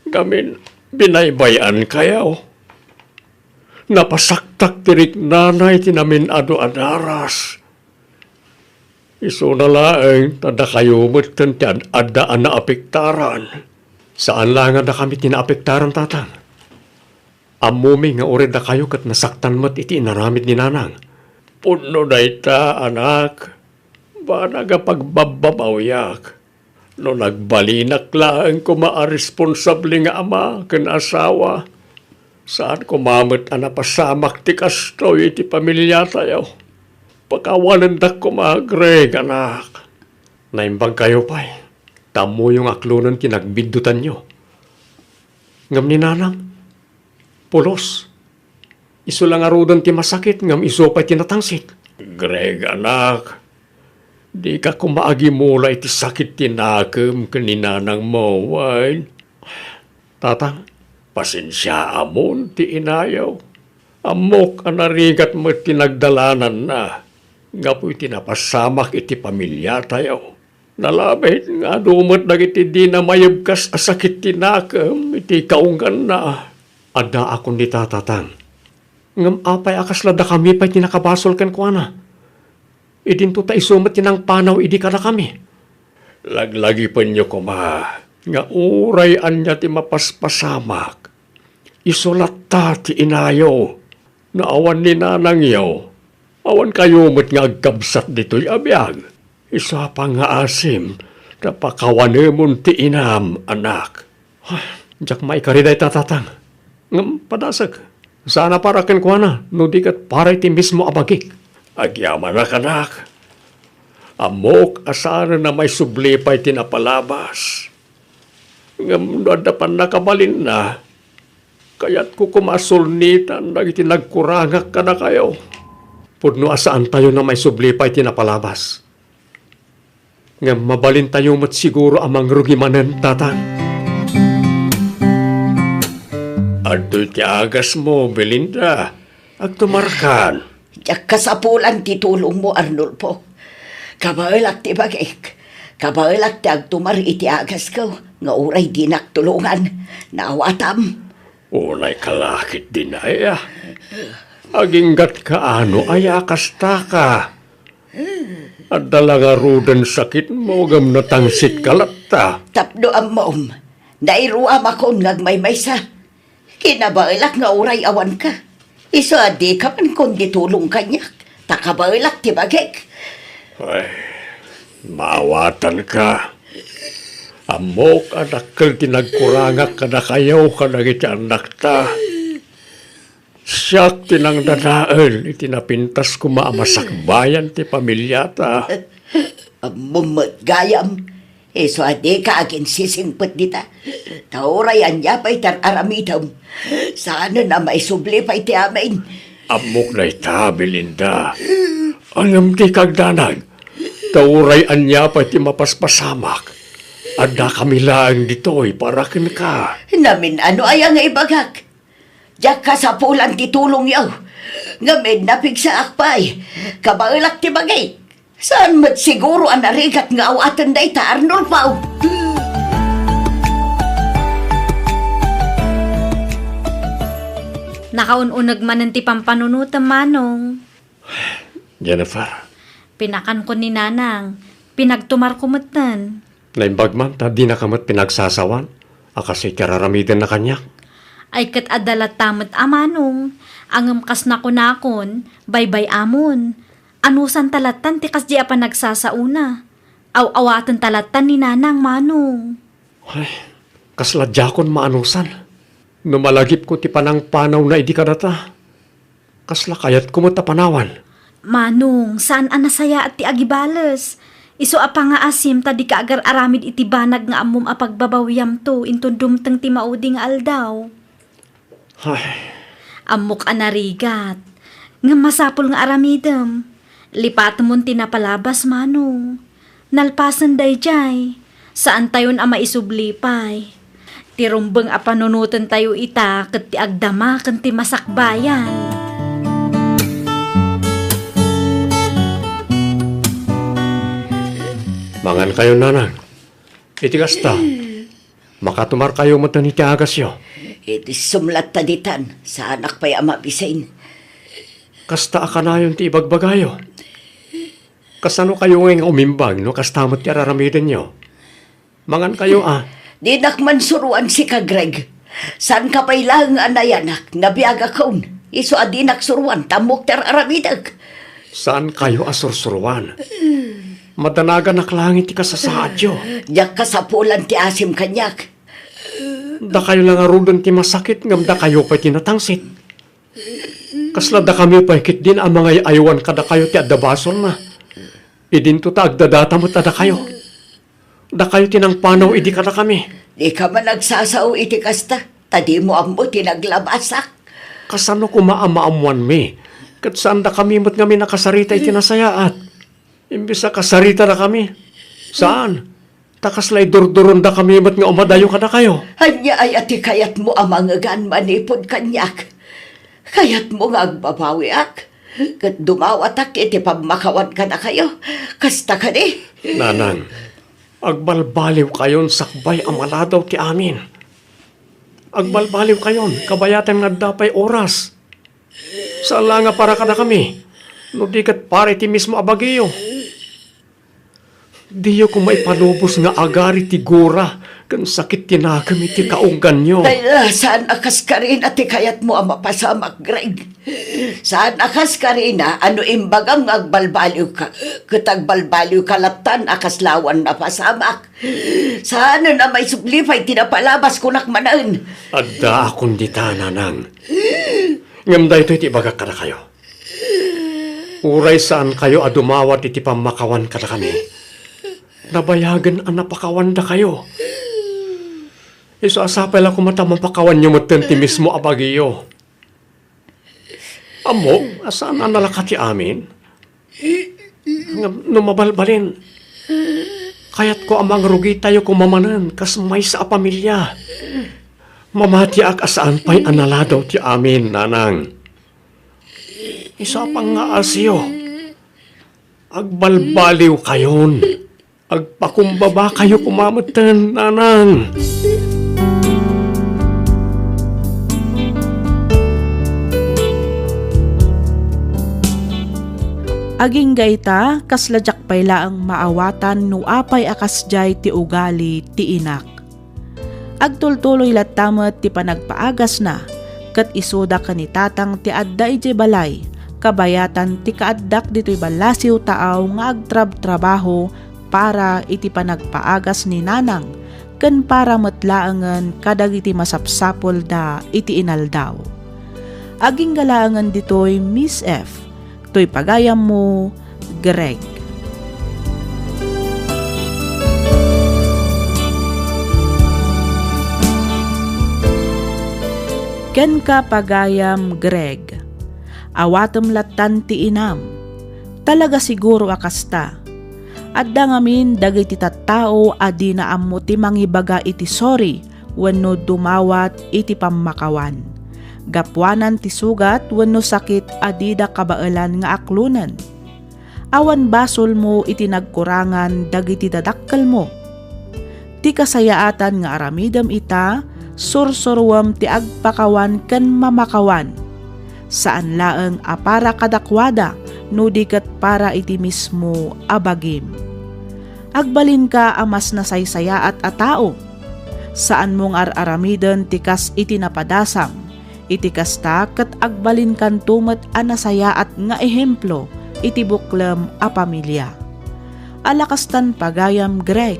Gamin, binaybayan kayaw. Napasaktak tirik nanay tinamin ado adaras. Iso na laeng tada kayo mo't kantian adaan na apektaran. Saan lang na kami tinaapektaran, tatang? Amumi nga ured na kayo kat nasaktan mo't iti inaramid ni nanang. Puno na ita, anak. Ba nagapagbababawiyak. No nagbalinak lang ko maaresponsable nga ama ken asawa. Saan ko mamit anapasamak ti kastoy iti pamilya tayo. Pagkawalan da ko Greg, anak. Naimbang kayo pa'y. Tamo yung aklunan kinagbidutan nyo. Ngam ni nanang. Pulos. Iso lang arudan ti masakit, ngam iso pa'y tinatangsit. Greg, anak, di ka kumaagi mula iti sakit tinakam kaninanang mo, wine. Tatang, pasensya amon ti inayaw. Amok anarigat mo tinagdalanan na. Nga po'y tinapasamak iti pamilya tayo. Nalabit nga dumot dagiti di na mayabkas asakit tinakam iti kaunggan na. Ada akong di tatatang. Ngam apay akaslada kami pa'y tinakabasol kan kuana. Idinto ta isumat tinang panaw idi ka na kami. Laglagi pa niyo kuma. Nga uray anya ti mapaspasamak. Isulat ta ti inayo. Naawan ni nanang yaw. Awan kayo mo't nga agkabsat dito'y abiyag. Isa pa nga asim. Napakawanemon ti inam, anak. Diyak maikariday tatatang. Ngam padasag. Sana para ken kuana, no di kat para iti mismo abagik. Agyaman na kanak. Amok asana na may subli pa'y tinapalabas. Ngam nadapan nakabalin na. Kaya't ko kumasulnitan na itinagkurangak ka na kayo. Pudno asaan tayo na may subli pa'y tinapalabas. Ngam mabalin tayo mo't siguro amang rugimanen, tatang. Ado'y tiagas mo, Belinda. Agtumarkan. Diyak kasapulan ti tulong mo, Arnulfo. Kabailak ti bagik. Kabailak ti agtumar iti agas ko. Nga uray di naktulungan. Naawatam. Unay kalakit din ay aginggat ka ano ay akasta ka. At dalaga rudan sakit mo gam natangsit kalata. Tapno ang maom. Nairuam akong ngagmaymaysa. Kinabailak nga uray awan ka. Iso adi ka man kundi tulong kanyak. Takabailak ti bagik. Ay, maawatan ka. Amok anakkel tinagkurangak ka na kayaw ka na iti anak ta. Siyak tinang dadael itinapintas ko maamasakbayan ti pamilya ta. Mumot gayam. Iso adi ka agin sisingpet dita. Tauray anya pa'y tararamitam. Sana na may subli pa'y ti amin. Amok na ita, Belinda. Angam ti kagdanag. Tauray anya pa'y ti mapaspasamak. Ada kami lang dito'y para ken ka. Namin ano ay nga ibagak. Diyak ka sa pulan ti tulong yaw. Ngamin napig sa akpay. Kabailak ti bagay. Saan mat siguro ang narigat nga awatan day ta Arnold Pau? Nakaununag man ti pampanunutan manong. Jennifer, Pinakan ko ni nanang. Pinagtumar ko matan. naimbag man ta di na kamat pinagsasawan. Akasay kararamidin na kanyak. Ay kat adalat tamat amanong. Angam kas na kunakon. Baybay amon. Anusan talatan ti kas di apa nagsasauna. Aw-awatan talatan ni nanang manong. Ay, kasladjakon maanusan. Numalagip ko ti panang panaw na idi kadata. Kasla kayat ko mo tapanawan. Manong, saan anasaya at ti agibales? Iso apa nga asim tadi ka agar aramid iti banag nga amum apagbabawyam to intun dumteng ti mauding aldaw. Ay, Amok anarigat. Nga masapol nga aramidem. Lipat mo tinapalabas manong. Nalpasan day jay. Saan tayon ama isublipay. Tirumbeng apanunutan tayo ita ket ti agdama ken ti masakbayan. mangan kayo nanang. Iti kasta. Makatumar kayo matan iti agas yo. Iti sumlat taditan sa anak pa'y ama bisain. Kasta akanayon ti ibagbagayo. Kasano kayo ngayong umimbag no kastamot ti araramidin nyo. Mangan kayo Di nakman suruan si ka Greg. Saan ka pa'y lang anayanak nabiaga kaun. Iso adinak suruan tamok ter aramidag. Saan kayo asursuruan? Madanagan naklangit ti kasasaadyo. Diyak ka sa pulan ti asim kanyak. Da kayo lang arudan ti masakit ngam da kayo pa'y tinatangsit. Kasla da kami pa'y kit din ang mga aywan kada kayo ti adabason na. Idinto ta agdadata mo tada kayo. Da kayo tinang panaw idi kada kami. Di ka man nagsasaw iti kasta. Tadi mo amo tinaglabasak. Kasano ko maamaamuan mi? Kat saan da kami mo't kami nakasarita iti nasayaat? Imbis na kasarita na kami. Saan? Takaslay durduron da kami mo't nga umadayo kada kayo. Hanya ay ati kayat mo amangagan manipod kanyak. Kayat mo nga agbabawi ak. Kat dumawatak iti pamakawan ka na kayo. Kasta ka ni. Nanang, agbalbaliw kayon sakbay amaladaw ti amin. Agbalbaliw kayon, kabayatan nga dapay oras. Sala nga para kada kami. No di kat pare ti mismo abagiyo. Diyo kung maipanubos nga agari ti gura, kan sakit tinagam iti kaunggan nyo. Ay, saan akas ka rin ati kayat mo ang mapasamak, Greg? Saan akas ka rin ano imbagam nga agbalbaliw ka? Katagbalbaliw ka latan akas lawan na pasamak. Saan na may sublipay tinapalabas ko nakmanan? Adda akong dita, nanang. Ngamda ito iti baga kada kayo. Uray saan kayo adumawat iti pamakawan kada kami. Nabayagan ang napakawanda kayo. Iso asapay lang kumatamang pakawan nyo matenti mismo abagiyo. Amo, asaan ang nalakati amin? Numabalbalin. Kaya't ko amang rugi tayo kumamanan kas may sa pamilya. Mamati ak asaan pa'y analadaw ti amin, nanang. Isa pang nga asyo. Agbalbaliw kayon. Agpakumbaba kayo kumamatan, nanang. Aging gayta, kasladyak pay laang maawatan no apay akasjay ti ugali ti inak. Agtultuloy latamet ti panagpaagas na, kat isuda kanitatang ti adda iti balay, kabayatan ti kaaddak dito'y balasiw taaw nga agtrab-trabaho para iti panagpaagas ni nanang, ken para matlaangan kadagiti masapsapol da iti inaldaw. Aging galaangan dito'y Miss F. To'y pagayam mo, Greg. Ken ka pagayam, Greg. Awatem latan ti inam. Talaga siguro akasta. Adda ngamin dagiti tattao adi na ammo ti mangibaga iti sorry wenno dumawat iti pammakawan. Gapwanan ti sugat wenno sakit adi da kabaelan nga aklunan. Awan basol mo iti nagkurangan dagiti dadakkel mo. Ti kasayaatan nga aramidem ita sursurwam ti agpakawan ken mamakawan. Saan laeng apara kadakwada no diket para iti mismo abagim. Agbalin ka amas nasaysaya at tao. Saan mong araramiden tikas iti napadasam. Iti kasta ket agbalin kan tumet anasaya at nga ehemplo iti buklem a pamilya. Alakastan pagayam Greg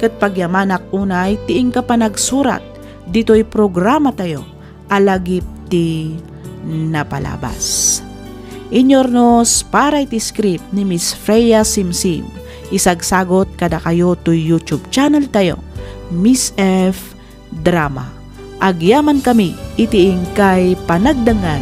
ket pagyamanak unay tiing ka panagsurat dito'y programa tayo alagip ti napalabas. Inyornos para iti script ni Miss Freya Simsim. Isagsagot kada kayo to YouTube channel tayo, Miss F Drama. Agyaman kami itiing kay panagdangan